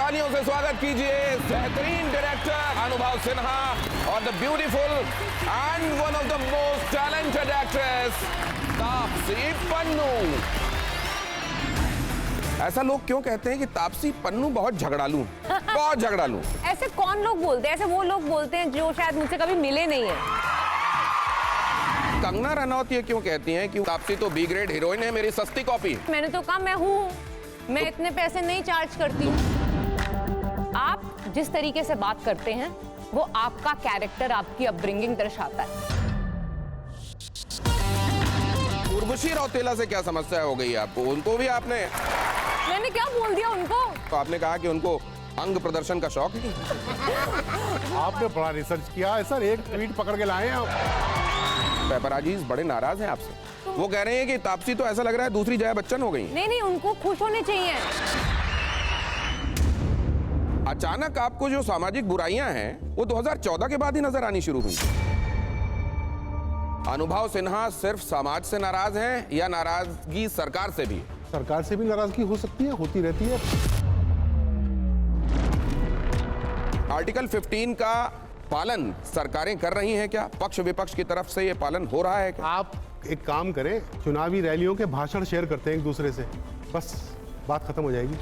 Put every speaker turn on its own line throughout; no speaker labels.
तालियों से स्वागत कीजिए बेहतरीन डायरेक्टर अनुभव सिन्हा और the beautiful and one of the most talented actress Taapsee Pannu. ऐसा लोग क्यों कहते हैं कि तापसी पन्नू बहुत झगड़ालू बहुत झगड़ालू?
ऐसे कौन लोग बोलते हैं? ऐसे वो लोग बोलते हैं जो शायद मुझसे कभी मिले नहीं है।
कंगना रनौत ये क्यों कहती हैं कि तापसी तो बी ग्रेड हीरोइन है, मेरी सस्ती कॉपी?
मैंने तो कहा मैं हूँ, मैं इतने पैसे नहीं चार्ज करती हूँ। आप जिस तरीके से बात करते हैं वो आपका कैरेक्टर, आपकी अपब्रिंगिंग दर्शाता है।
उर्वशी रौतेला से क्या समस्या हो गई आपको? उनको भी आपने...
मैंने क्या बोल दिया उनको?
तो आपने कहा कि उनको अंग प्रदर्शन का शौक है।
आपने बड़ा रिसर्च किया है सर, एक ट्वीट पकड़ के लाए हैं आप।
पेपराजीज बड़े नाराज हैं आपसे। वो कह रहे हैं कि तापसी तो ऐसा लग रहा है दूसरी जया बच्चन हो गई।
नहीं नहीं, उनको खुश होने चाहिए।
अचानक आपको जो सामाजिक बुराइयां हैं वो 2014 के बाद ही नजर आनी शुरू हुई। अनुभव सिन्हा सिर्फ समाज से नाराज हैं या नाराजगी सरकार से भी?
सरकार से भी नाराजगी हो सकती है, होती रहती है।
आर्टिकल 15 का पालन सरकारें कर रही हैं क्या? पक्ष विपक्ष की तरफ से ये पालन हो रहा है क्या?
आप एक काम करें, चुनावी रैलियों के भाषण शेयर करते हैं एक दूसरे से, बस बात खत्म हो जाएगी।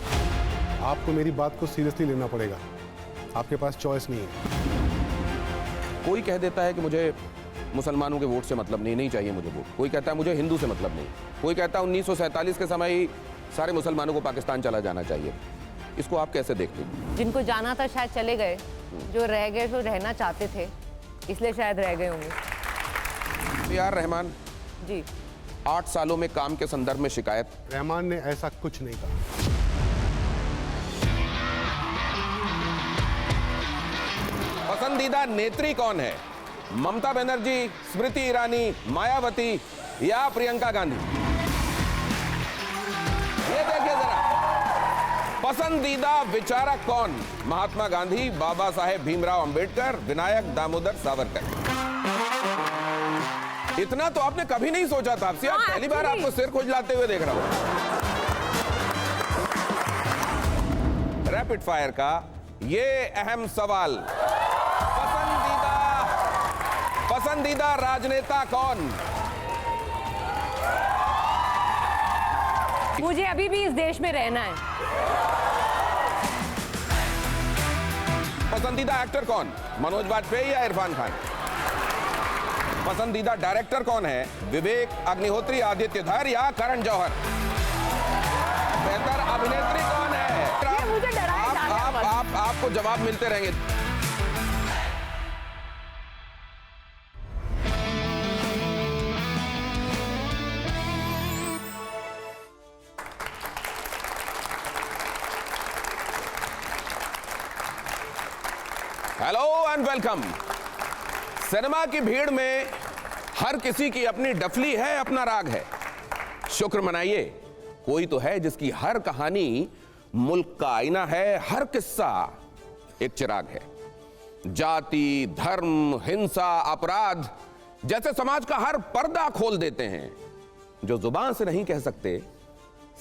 आपको मेरी बात को सीरियसली लेना पड़ेगा, आपके पास चॉइस नहीं है।
कोई कह देता है कि मुझे मुसलमानों के वोट से मतलब नहीं चाहिए मुझे वोट। कोई कहता है मुझे हिंदू से मतलब नहीं। कोई कहता है 1947 के समय ही सारे मुसलमानों को पाकिस्तान चला जाना चाहिए। इसको आप कैसे देखते हैं?
जिनको जाना था शायद चले गए, जो रह गए तो रहना चाहते थे, इसलिए शायद रह गए होंगे।
यार रहमान
जी
8 सालों में काम के संदर्भ में शिकायत?
रहमान ने ऐसा कुछ नहीं कहा।
पसंदीदा नेत्री कौन है? ममता बनर्जी, स्मृति ईरानी, मायावती या प्रियंका गांधी? ये देखिए जरा, पसंदीदा विचारक कौन? महात्मा गांधी, बाबा साहेब भीमराव अंबेडकर, विनायक दामोदर सावरकर? इतना तो आपने कभी नहीं सोचा था। आपसे आज पहली बार आपको सिर खुजलाते हुए देख रहा हूं। रैपिड फायर का ये अहम सवाल, पसंदीदा राजनेता कौन?
मुझे अभी भी इस देश में रहना है।
पसंदीदा एक्टर कौन? मनोज वाजपेयी या इरफान खान? पसंदीदा डायरेक्टर कौन है? विवेक, अग्निहोत्री, आदित्य धर या करण जौहर? बेहतर अभिनेत्री कौन है?
मुझे डराया जा रहा है।
आपको जवाब मिलते रहेंगे। Hello and welcome. सिनेमा की भीड़ में हर किसी की अपनी डफली है, अपना राग है। शुक्र मनाइए, कोई तो है जिसकी हर कहानी मुल्क का आईना है, हर किस्सा एक चिराग है। जाति, धर्म, हिंसा, अपराध जैसे समाज का हर पर्दा खोल देते हैं। जो जुबान से नहीं कह सकते,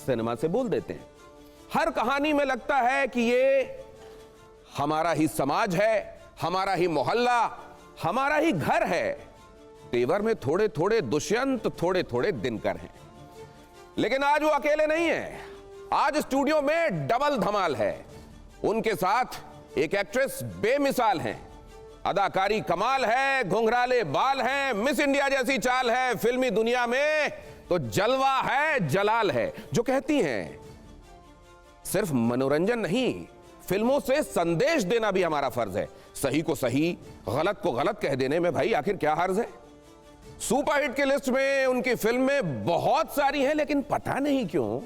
सिनेमा से बोल देते हैं। हर कहानी में लगता है कि ये हमारा ही समाज है, हमारा ही मोहल्ला, हमारा ही घर है। तेवर में थोड़े थोड़े दुष्यंत, थोड़े थोड़े दिनकर हैं। लेकिन आज वो अकेले नहीं है। आज स्टूडियो में डबल धमाल है। उनके साथ एक एक्ट्रेस बेमिसाल हैं। अदाकारी कमाल है, घुंघराले बाल हैं, मिस इंडिया जैसी चाल है। फिल्मी दुनिया में तो जलवा है, जलाल है। जो कहती हैं सिर्फ मनोरंजन नहीं, फिल्मों से संदेश देना भी हमारा फर्ज है। सही को सही, गलत को गलत कह देने में भाई आखिर क्या हर्ज है? सुपरहिट की लिस्ट में उनकी फिल्में बहुत सारी हैं, लेकिन पता नहीं क्यों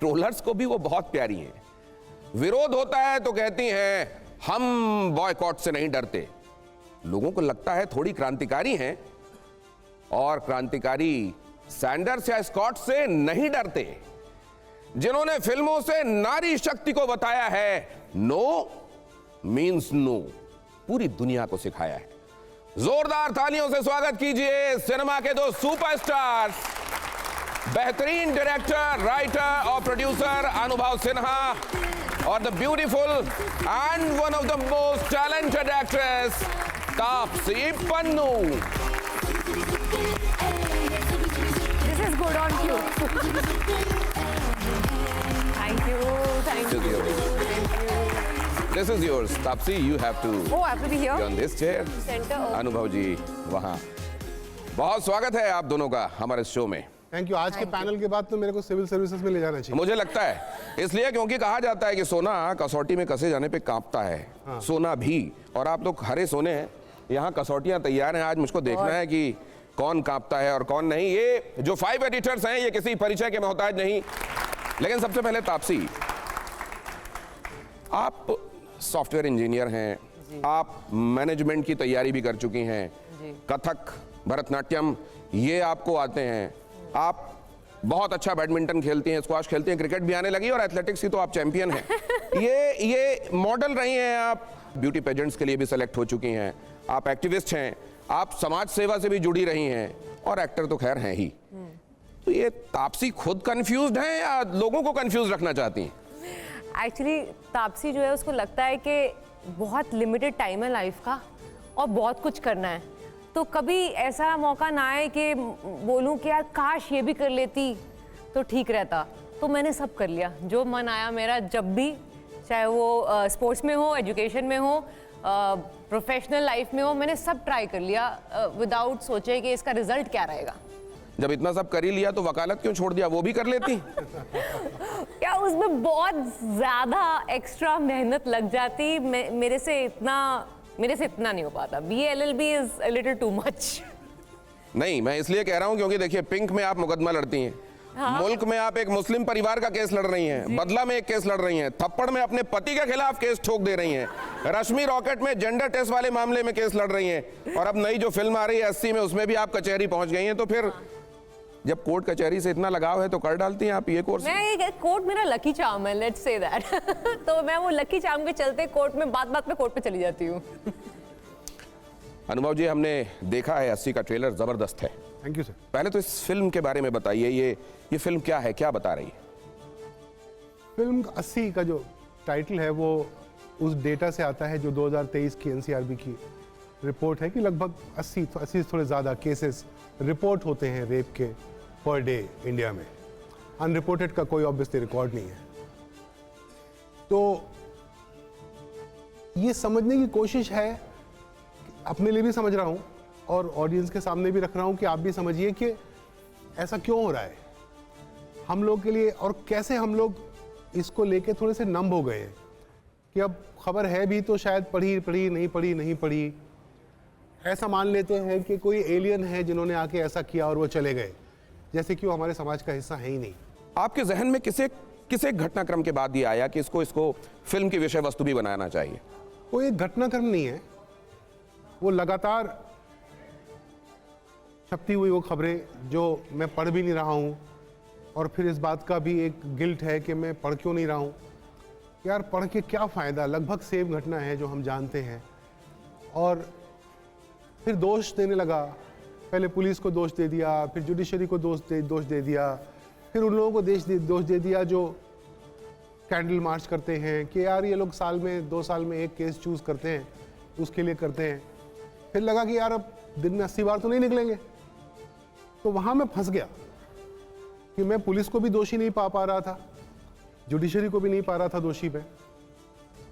ट्रोलर्स को भी वो बहुत प्यारी हैं। विरोध होता है तो कहती हैं हम बॉयकॉट से नहीं डरते। लोगों को लगता है थोड़ी क्रांतिकारी हैं, और क्रांतिकारी सैंडर्स या स्कॉट से नहीं डरते। जिन्होंने फिल्मों से नारी शक्ति को बताया है, नो मीन्स नो, पूरी दुनिया को सिखाया है। जोरदार तालियों से स्वागत कीजिए सिनेमा के दो सुपरस्टार्स, बेहतरीन डायरेक्टर, राइटर और प्रोड्यूसर अनुभव सिन्हा और the beautiful and one of the most talented actress Taapsee Pannu.
This is good on cue. Thank you. Thank you.
This is yours, Taapsee. You have to
Oh, I have to be
be
here.
on this chair.
Center. Oh.
अनुभव जी वहाँ। बहुत स्वागत है आप दोनों का हमारे show में।
Thank you. आज के पैनल के बाद तो मेरे को सिविल सर्विसेज में ले जाना चाहिए।
मुझे लगता है इसलिए क्योंकि कहा जाता है कि सोना कसौटी में कसे जाने पे कांपता है। सोना भी, और आप लोग हरे सोने हैं। यहाँ कसौटियां तैयार हैं। आज मुझको देखना है कि कौन कांपता है और कौन नहीं। ये जो 5 एडिटर्स हैं ये किसी परिचय के मोहताज नहीं। लेकिन सबसे पहले तापसी, आप सॉफ्टवेयर इंजीनियर हैं, आप मैनेजमेंट की तैयारी भी कर चुकी हैं, कथक, भरतनाट्यम ये आपको आते हैं, आप बहुत अच्छा बैडमिंटन खेलती हैं, स्क्वाश खेलती हैं, क्रिकेट भी आने लगी और एथलेटिक्स की तो आप चैंपियन हैं। ये मॉडल रही हैं, आप ब्यूटी पेजेंट्स के लिए भी सेलेक्ट हो चुकी हैं, आप एक्टिविस्ट हैं, आप समाज सेवा से भी जुड़ी रही हैं और एक्टर तो खैर हैं ही। तो ये तापसी खुद कंफ्यूज्ड हैं या लोगों को कंफ्यूज रखना चाहती हैं?
एक्चुअली तापसी जो है उसको लगता है कि बहुत लिमिटेड टाइम है लाइफ का और बहुत कुछ करना है, तो कभी ऐसा मौका ना आए कि बोलूं कि यार काश ये भी कर लेती तो ठीक रहता। तो मैंने सब कर लिया जो मन आया मेरा, जब भी, चाहे वो स्पोर्ट्स में हो, एजुकेशन में हो, प्रोफेशनल लाइफ में हो, मैंने सब ट्राई कर लिया विदाउट सोचे कि इसका रिजल्ट क्या रहेगा।
जब इतना सब कर ही लिया तो वकालत क्यों छोड़ दिया, वो भी कर लेती?
क्या उसमें बहुत ज्यादा एक्स्ट्रा मेहनत लग जाती, मेरे से इतना नहीं हो पाता। BLLB is a little too much.
नहीं, मैं इसलिए कह रहा हूं क्योंकि देखिए पिंक में आप मुकदमा लड़ती हैं, मुल्क में आप एक मुस्लिम परिवार का केस लड़ रही हैं, बदला में एक केस लड़ रही हैं, थप्पड़ में अपने पति के खिलाफ केस ठोक दे रही हैं, रश्मि रॉकेट में जेंडर टेस्ट वाले मामले में केस लड़ रही हैं, और अब नई जो फिल्म आ रही है 80 में उसमें भी आप कचहरी पहुंच गई हैं। तो फिर जब कोर्ट कचहरी से इतना लगाव है तो कर डालती हैं आप ये कोर्स?
कोर्ट मेरा लकी चार्म है, लेट्स से दैट। तो मैं वो लकी चार्म के चलते कोर्ट में बात में कोर्ट पे चली जाती हूँ।
अनुभव जी, हमने देखा है 80 का ट्रेलर जबरदस्त है।
Thank you sir.
पहले तो इस फिल्म के बारे में बताइए, ये फिल्म क्या है, क्या बता रही है?
फिल्म 80 का जो टाइटल है वो उस डेटा से आता है जो 2023 की NCRB की रिपोर्ट है कि लगभग 80 से थोड़े ज़्यादा केसेस रिपोर्ट होते हैं रेप के पर डे इंडिया में। अनरिपोर्टेड का कोई ऑब्वियसली रिकॉर्ड नहीं है। तो ये समझने की कोशिश है, अपने लिए भी समझ रहा हूँ और ऑडियंस के सामने भी रख रहा हूँ कि आप भी समझिए कि ऐसा क्यों हो रहा है हम लोग के लिए, और कैसे हम लोग इसको लेके थोड़े से नंब हो गए हैं कि अब खबर है भी तो शायद पढ़ी नहीं पढ़ी, ऐसा मान लेते हैं कि कोई एलियन है जिन्होंने आके ऐसा किया और वो चले गए, जैसे कि वो हमारे समाज का हिस्सा है ही नहीं।
आपके जहन में किसे घटनाक्रम के बाद ये आया कि इसको फिल्म की विषय वस्तु भी बनाना चाहिए?
कोई एक घटनाक्रम नहीं है, वो लगातार छपती हुई वो खबरें जो मैं पढ़ भी नहीं रहा हूँ, और फिर इस बात का भी एक गिल्ट है कि मैं पढ़ क्यों नहीं रहा हूँ। यार पढ़ के क्या फ़ायदा, लगभग सेम घटना है जो हम जानते हैं, और फिर दोष देने लगा। पहले पुलिस को दोष दे दिया, फिर जुडिशरी को दोष दे दिया, फिर उन लोगों को दोष दे दिया जो कैंडल मार्च करते हैं कि यार ये लोग साल में 2 साल में एक केस चूज़ करते हैं, उसके लिए करते हैं। फिर लगा कि यार अब दिन में 80 बार तो नहीं निकलेंगे, तो वहाँ मैं फंस गया कि मैं पुलिस को भी दोषी नहीं पा रहा था, जुडिशरी को भी नहीं पा रहा था दोषी पे।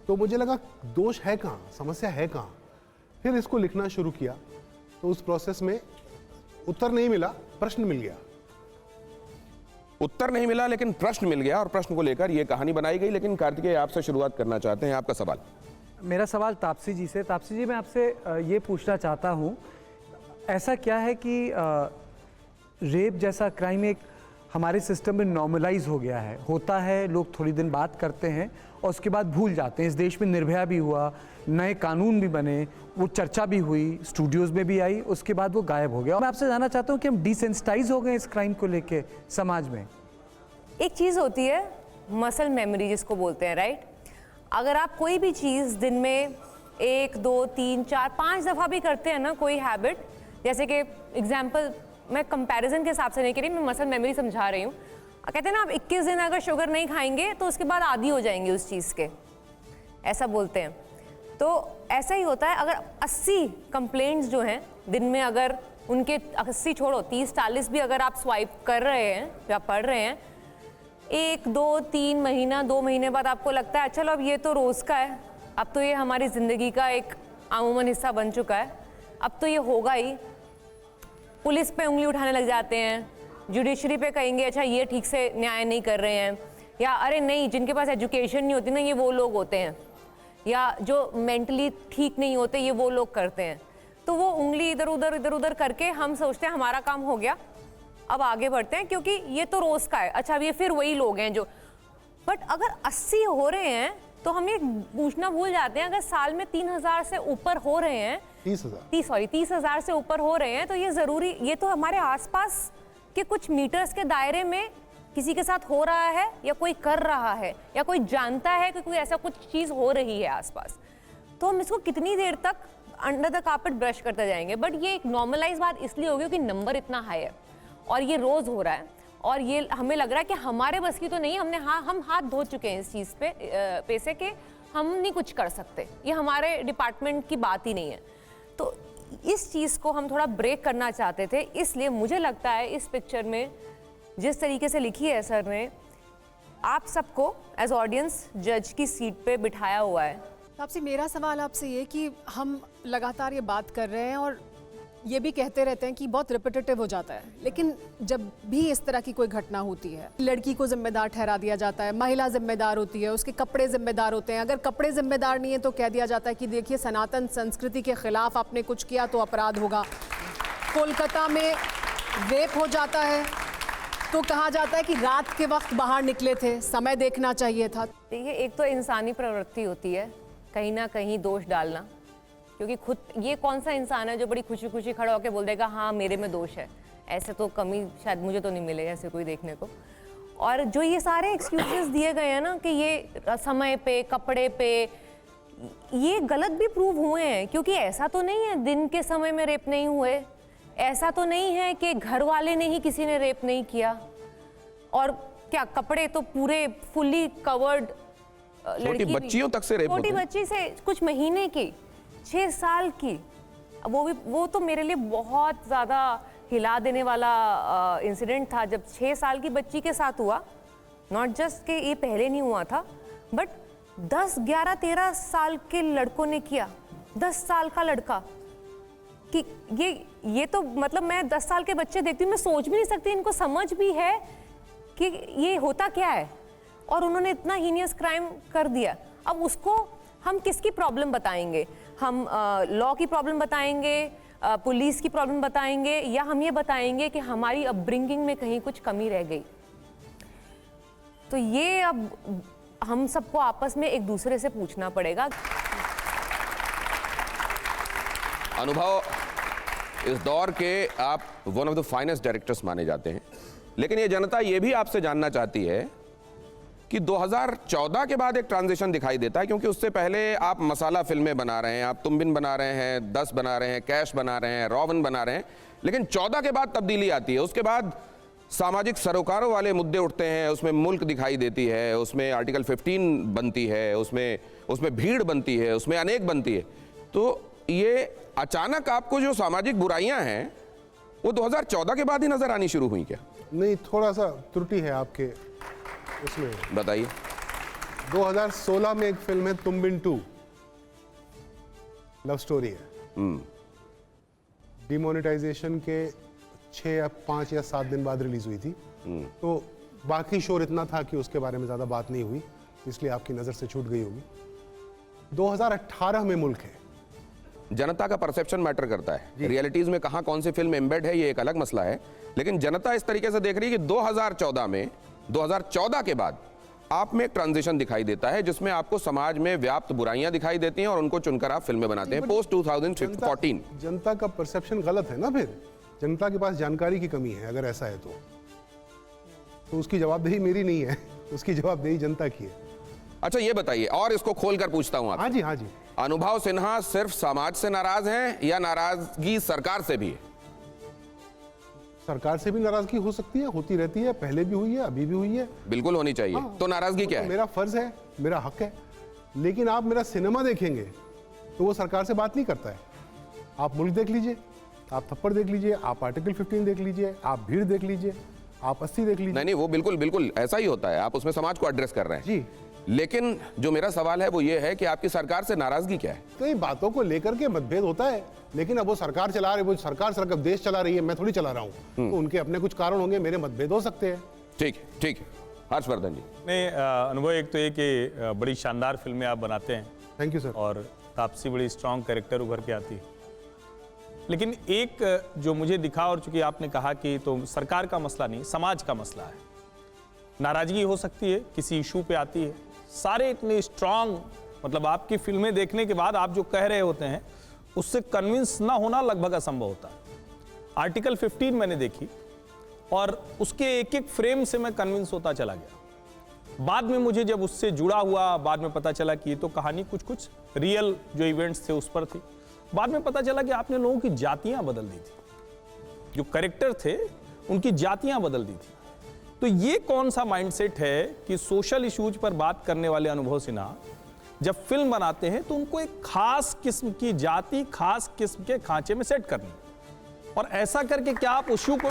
तो मुझे लगा दोष है कहाँ, समस्या है कहाँ। फिर इसको लिखना शुरू किया, तो उस प्रोसेस में उत्तर नहीं मिला, प्रश्न मिल गया।
उत्तर नहीं मिला लेकिन प्रश्न मिल गया, और प्रश्न को लेकर ये कहानी बनाई गई। लेकिन कार्तिकेय, आपसे शुरुआत करना चाहते हैं, आपका सवाल।
मेरा सवाल तापसी जी से। तापसी जी, मैं आपसे ये पूछना चाहता हूँ, ऐसा क्या है कि रेप जैसा क्राइम एक हमारे सिस्टम में नॉर्मलाइज हो गया है, होता है, लोग थोड़ी दिन बात करते हैं और उसके बाद भूल जाते हैं। इस देश में निर्भया भी हुआ, नए कानून भी बने, वो चर्चा भी हुई, स्टूडियोज़ में भी आई, उसके बाद वो गायब हो गया। मैं आपसे जानना चाहता हूँ कि हम डिसेंसिटाइज हो गए इस क्राइम को लेके समाज में।
एक चीज़ होती है मसल मेमोरी जिसको बोलते हैं, राइट? अगर आप कोई भी चीज़ दिन में 1, 2, 3, 4, 5 दफ़ा भी करते हैं ना कोई हैबिट, जैसे कि एग्जाम्पल मैं कंपैरिजन के हिसाब से नहीं कह रही, मैं मसल मेमोरी समझा रही हूँ। कहते हैं ना, आप 21 दिन अगर शुगर नहीं खाएंगे तो उसके बाद आदी हो जाएंगे उस चीज़ के, ऐसा बोलते हैं। तो ऐसा ही होता है, अगर 80 कंप्लेंट्स जो हैं दिन में, अगर उनके 80 छोड़ो 30-40 भी अगर आप स्वाइप कर रहे हैं या पढ़ रहे हैं, 1, 2, 3 महीना 2 महीने बाद आपको लगता है चलो अब ये तो रोज़ का है, अब तो ये हमारी ज़िंदगी का एक आमूमन हिस्सा बन चुका है, अब तो ये होगा ही। पुलिस पे उंगली उठाने लग जाते हैं, जुडिशरी पे कहेंगे अच्छा ये ठीक से न्याय नहीं कर रहे हैं, या अरे नहीं जिनके पास एजुकेशन नहीं होती ना ये वो लोग होते हैं, या जो मेंटली ठीक नहीं होते ये वो लोग करते हैं। तो वो उंगली इधर उधर करके हम सोचते हैं हमारा काम हो गया, अब आगे बढ़ते हैं क्योंकि ये तो रोज़ का है। अच्छा अब ये फिर वही लोग हैं जो, बट अगर 80 हो रहे हैं तो हम ये पूछना भूल जाते हैं, अगर साल में 3000 से ऊपर हो रहे हैं, 30,000 से ऊपर हो रहे हैं, तो ये ज़रूरी, ये तो हमारे आसपास के कुछ मीटर्स के दायरे में किसी के साथ हो रहा है, या कोई कर रहा है, या कोई जानता है कि कोई ऐसा कुछ चीज़ हो रही है आसपास। तो हम इसको कितनी देर तक अंडर द कार्पेट ब्रश करते जाएंगे। बट ये एक नॉर्मलाइज बात इसलिए होगी क्योंकि नंबर इतना हाई है और ये रोज़ हो रहा है, और ये हमें लग रहा है कि हमारे बस की तो नहीं, हम हाथ धो चुके हैं इस चीज़ पे से कि हम नहीं कुछ कर सकते, ये हमारे डिपार्टमेंट की बात ही नहीं है। तो इस चीज़ को हम थोड़ा ब्रेक करना चाहते थे, इसलिए मुझे लगता है इस पिक्चर में जिस तरीके से लिखी है सर ने, आप सबको एज ऑडियंस जज की सीट पे बिठाया हुआ है।
तापसी, मेरा सवाल आपसे ये कि हम लगातार ये बात कर रहे हैं और ये भी कहते रहते हैं कि बहुत रिपीटेटिव हो जाता है, लेकिन जब भी इस तरह की कोई घटना होती है, लड़की को जिम्मेदार ठहरा दिया जाता है, महिला जिम्मेदार होती है, उसके कपड़े जिम्मेदार होते हैं। अगर कपड़े जिम्मेदार नहीं है तो कह दिया जाता है कि देखिए सनातन संस्कृति के खिलाफ आपने कुछ किया तो अपराध होगा। कोलकाता में रेप हो जाता है तो कहा जाता है कि रात के वक्त बाहर निकले थे, समय देखना चाहिए था।
देखिए, एक तो इंसानी प्रवृत्ति होती है कहीं ना कहीं दोष डालना, क्योंकि खुद ये कौन सा इंसान है जो बड़ी खुशी खुशी खड़ा होकर बोल देगा हाँ मेरे में दोष है। ऐसे तो कमी शायद मुझे तो नहीं मिले ऐसे कोई देखने को। और जो ये सारे एक्सक्यूजेस दिए गए हैं ना कि ये समय पे, कपड़े पे, ये गलत भी प्रूव हुए हैं, क्योंकि ऐसा तो नहीं है दिन के समय में रेप नहीं हुए, ऐसा तो नहीं है कि घर वाले ने ही किसी ने रेप नहीं किया, और क्या कपड़े तो पूरे फुल्ली कवर्ड,
छोटी बच्चियों तक से रेप होते हैं।
छोटी बच्ची से कुछ महीने की, 6 साल की, वो तो मेरे लिए बहुत ज़्यादा हिला देने वाला इंसिडेंट था जब 6 साल की बच्ची के साथ हुआ। नॉट जस्ट कि ये पहले नहीं हुआ था, बट 10, 11, 13 साल के लड़कों ने किया। 10 साल का लड़का कि ये तो मतलब मैं 10 साल के बच्चे देखती हूँ, मैं सोच भी नहीं सकती इनको समझ भी है कि ये होता क्या है, और उन्होंने इतना हीनियस क्राइम कर दिया। अब उसको हम किसकी प्रॉब्लम बताएंगे? हम लॉ की प्रॉब्लम बताएंगे, पुलिस की प्रॉब्लम बताएंगे, या हम ये बताएंगे कि हमारी अपब्रिंगिंग में कहीं कुछ कमी रह गई? तो ये अब हम सबको आपस में एक दूसरे से पूछना पड़ेगा।
अनुभव, इस दौर के आप one of the finest directors माने जाते हैं, लेकिन ये जनता ये भी आपसे जानना चाहती है कि 2014 के बाद एक ट्रांजिशन दिखाई देता है, क्योंकि उससे पहले आप मसाला फिल्में बना रहे हैं, आप तुम बिन बना रहे हैं, 10 बना रहे हैं, कैश बना रहे हैं, रॉवन बना रहे हैं, लेकिन 14 के बाद तब्दीली आती है। उसके बाद सामाजिक सरोकारों वाले मुद्दे उठते हैं, उसमें मुल्क दिखाई देती है, उसमें आर्टिकल 15 बनती है, उसमें भीड़ बनती है, उसमें अनेक बनती है। तो ये अचानक आपको जो सामाजिक बुराइयां हैं वो 2014 के बाद ही नजर आनी शुरू हुई क्या?
नहीं, थोड़ा सा त्रुटि है आपके उसमें।
बताइए।
2016 में एक फिल्म है तुम बिन 2, लव स्टोरी है। डिमोनेटाइजेशन के 6 या 5 या 7 दिन बाद रिलीज हुई थी, तो बाकी शोर इतना था कि उसके बारे में ज्यादा बात नहीं हुई, इसलिए आपकी नजर से छूट गई होगी। 2018 में मुल्क है।
जनता का परसेप्शन मैटर करता है, रियलिटीज में कहां कौन सी फिल्म एम्बेड है ये एक अलग मसला है, लेकिन जनता इस तरीके से देख रही है कि 2014 के बाद आप में एक ट्रांजिशन दिखाई देता है जिसमें आपको समाज में व्याप्त बुराइयां दिखाई देती हैं और उनको चुनकर आप फिल्में बनाते हैं पोस्ट 2014।
जनता का परसेप्शन गलत है ना, फिर जनता के पास जानकारी की कमी है। अगर ऐसा है तो उसकी जवाबदेही मेरी नहीं है, उसकी जवाबदेही जनता की है।
अच्छा ये बताइए, और इसको खोलकर पूछता हूं आप।
हाँ जी, हाँ जी।
अनुभव सिन्हा सिर्फ समाज से नाराज हैं या नाराजगी सरकार से भी है?
सरकार से भी नाराजगी हो सकती है, होती रहती है, पहले भी हुई है, अभी भी हुई है।
बिल्कुल होनी चाहिए। तो नाराजगी क्या
तो
है?
मेरा फर्ज है, मेरा हक है। लेकिन आप मेरा सिनेमा देखेंगे तो वो सरकार से बात नहीं करता है। आप मुल्क देख लीजिए, आप थप्पड़ देख लीजिए, आप आर्टिकल 15 देख लीजिए, आप भीड़ देख लीजिए, आप 80 देख लीजिए।
नहीं नहीं, वो बिल्कुल बिल्कुल ऐसा ही होता है, आप उसमें समाज को एड्रेस कर रहे हैं
जी।
लेकिन जो मेरा सवाल है वो ये है कि आपकी सरकार से नाराजगी क्या है?
कई बातों को लेकर के मतभेद होता है, लेकिन अब वो सरकार चला रही, वो सरकार देश चला रही है, मैं थोड़ी चला रहा हूँ। तो उनके अपने कुछ कारण होंगे, मेरे मतभेद हो सकते हैं।
ठीक ठीक। हर्षवर्धन जी।
नहीं, अनुभव एक तो ये कि बड़ी शानदार फिल्में आप बनाते हैं
थैंक यू सर।
और तापसी बड़ी स्ट्रांग कैरेक्टर उभर के आती है। लेकिन एक जो मुझे दिखा, और चूंकि आपने कहा कि तो सरकार का मसला नहीं, समाज का मसला है। नाराजगी हो सकती है, किसी इशू पे आती है, सारे इतने स्ट्रांग, मतलब आपकी फिल्में देखने के बाद आप जो कह रहे होते हैं उससे कन्विंस ना होना लगभग असंभव होता है। आर्टिकल 15 मैंने देखी और उसके एक एक फ्रेम से मैं कन्विंस होता चला गया। बाद में मुझे जब उससे जुड़ा हुआ, बाद में पता चला कि ये तो कहानी कुछ कुछ रियल जो इवेंट्स थे उस पर थी। बाद में पता चला कि आपने लोगों की जातियां बदल दी थी, जो कैरेक्टर थे उनकी जातियां बदल दी थी। तो ये कौन सा माइंडसेट है कि सोशल इश्यूज पर बात करने वाले अनुभव सिन्हा जब फिल्म बनाते हैं तो उनको एक खास किस्म की जाति, खास किस्म के खांचे में सेट करनी, और ऐसा करके क्या आप उस इशू को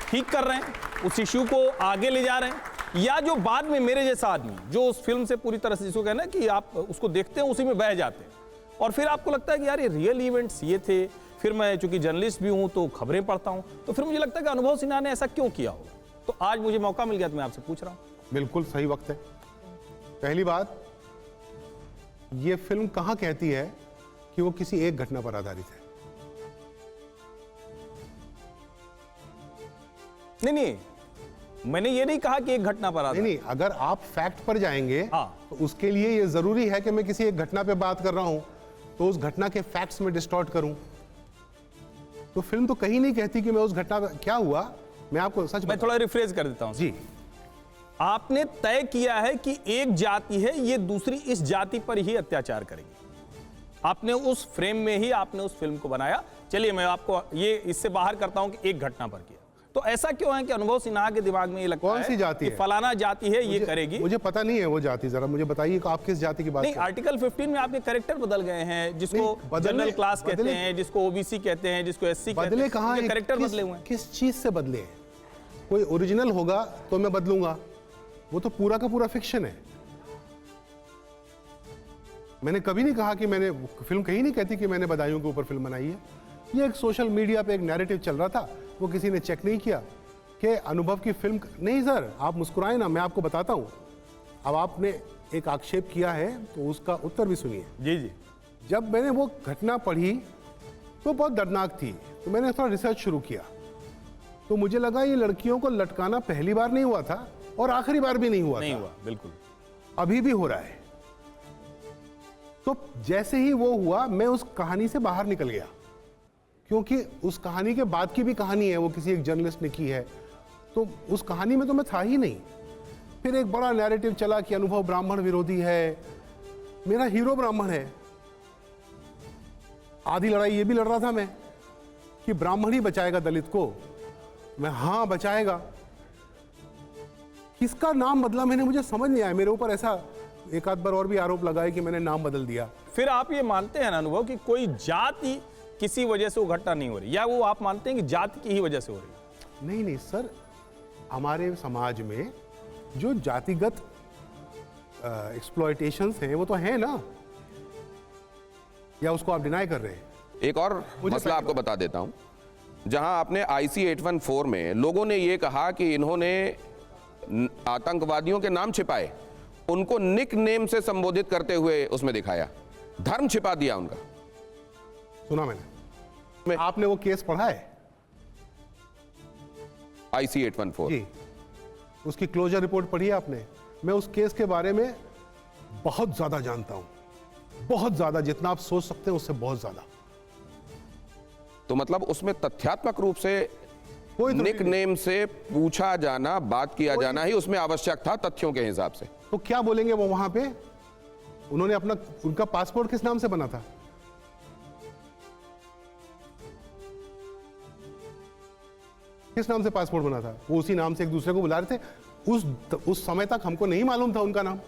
ठीक कर रहे हैं, उस इशू को आगे ले जा रहे हैं, या जो बाद में मेरे जैसा आदमी जो उस फिल्म से पूरी तरह से, जिसको कहना है कि आप उसको देखते हैं उसी में बह जाते हैं और फिर आपको लगता है कि यार ये रियल इवेंट्स ये थे। फिर मैं चूंकि जर्नलिस्ट भी हूं तो खबरें पढ़ता हूं, तो फिर मुझे लगता है कि अनुभव सिन्हा ने ऐसा क्यों किया होगा। तो आज मुझे मौका मिल गया तो मैं आपसे पूछ रहा हूं।
बिल्कुल सही वक्त है। पहली बात, ये फिल्म कहां कहती है कि वो किसी एक घटना पर आधारित है?
नहीं, मैंने ये नहीं कहा कि एक घटना पर आधारित।
नहीं, अगर आप फैक्ट पर जाएंगे
हाँ।
तो उसके लिए ये जरूरी है कि मैं किसी एक घटना पे बात कर रहा हूं तो उस घटना के फैक्ट्स में डिस्टॉर्ट करूं। तो फिल्म तो कहीं नहीं कहती कि मैं उस घटना पे क्या हुआ। मैं आपको सच
मैं थोड़ा रिफ्रेश कर देता हूं
जी।
आपने तय किया है कि एक जाति है, ये दूसरी इस जाति पर ही अत्याचार करेगी। आपने उस फ्रेम में ही आपने उस फिल्म को बनाया। चलिए मैं आपको ये इससे बाहर करता हूं कि एक घटना पर किया। तो ऐसा क्यों है कि अनुभव सिन्हा के दिमाग में ये लगता है
कौन सी जाति
कि
है?
फलाना जाति है, ये करेगी।
मुझे पता नहीं है वो जाति, जरा मुझे बताइए कि आप किस जाति की बात
नहीं,
कर रहे हैं?
आर्टिकल 15 में आपके कैरेक्टर बदल गए हैं, जिसको
नहीं,
जनरल क्लास कहते
बदले-
हैं, जिसको ओबीसी कहते हैं, जिसको एससी कहते
बदले
हैं।
कहाँ हैं?
कैरेक्टर बदले हुए हैं।
किस चीज से बदले हैं? कोई ओरिजिनल होगा तो मैं बदलूंगा, वो तो पूरा का पूरा फिक्शन है। मैंने कभी नहीं कहा कि मैंने, फिल्म कहीं नहीं कहती कि मैंने बदायूं के ऊपर फिल्म बनाई है। ये एक सोशल मीडिया पे एक नैरेटिव चल रहा था, वो किसी ने चेक नहीं किया कि अनुभव की फिल्म। नहीं सर, आप मुस्कुराए ना, मैं आपको बताता हूं। अब आपने एक आक्षेप किया है तो उसका उत्तर भी सुनिए।
जी जी।
जब मैंने वो घटना पढ़ी तो बहुत दर्दनाक थी, तो मैंने थोड़ा रिसर्च शुरू किया। तो मुझे लगा ये लड़कियों को लटकाना पहली बार नहीं हुआ था और आखिरी बार भी नहीं हुआ
नहीं
था,
हुआ, बिल्कुल।
अभी भी हो रहा है। तो जैसे ही वो हुआ मैं उस कहानी से बाहर निकल गया, क्योंकि उस कहानी के बाद की भी कहानी है, वो किसी एक जर्नलिस्ट ने की है, तो उस कहानी में तो मैं था ही नहीं। फिर एक बड़ा नैरेटिव चला कि अनुभव ब्राह्मण विरोधी है, मेरा हीरो ब्राह्मण है। आधी लड़ाई ये भी लड़ रहा था मैं कि ब्राह्मण ही बचाएगा दलित को। मैं, हाँ बचाएगा। किसका नाम बदला मैंने, मुझे समझ नहीं आया। मेरे ऊपर ऐसा एक आध बार और भी आरोप लगाए कि मैंने नाम बदल दिया।
फिर आप ये मानते हैं ना अनुभव कि कोई जाति किसी वजह से वो घटना नहीं हो रही, या वो आप मानते हैं कि जाति की ही वजह से हो रही है?
नहीं नहीं सर, हमारे समाज में जो जातिगत एक्सप्लॉयटेशंस हैं वो तो हैं ना, या उसको आप डिनाई कर रहे हैं?
एक और मसला आपको बता देता हूं, जहां आपने IC 814 में लोगों ने यह कहा कि इन्होंने आतंकवादियों के नाम छिपाए, उनको निक नेम से संबोधित करते हुए उसमें दिखाया, धर्म छिपा दिया उनका।
सुना मैंने। आपने वो केस पढ़ा है?
IC 814
जी, उसकी क्लोजर रिपोर्ट पढ़ी है आपने? मैं उस केस के बारे में बहुत ज्यादा जानता हूं, बहुत ज्यादा, जितना आप सोच सकते हैं उससे बहुत ज्यादा।
तो मतलब उसमें तथ्यात्मक रूप से
कोई त्रुटि
निक नेम से पूछा जाना, बात किया जाना ही उसमें आवश्यक था तथ्यों के हिसाब से।
तो क्या बोलेंगे वो वहां पे? उन्होंने अपना, उनका पासपोर्ट किस नाम से बना था? किस नाम से पासपोर्ट बना था? वो उसी नाम से एक दूसरे को बुला रहे थे। उस समय तक हमको नहीं मालूम था उनका नाम,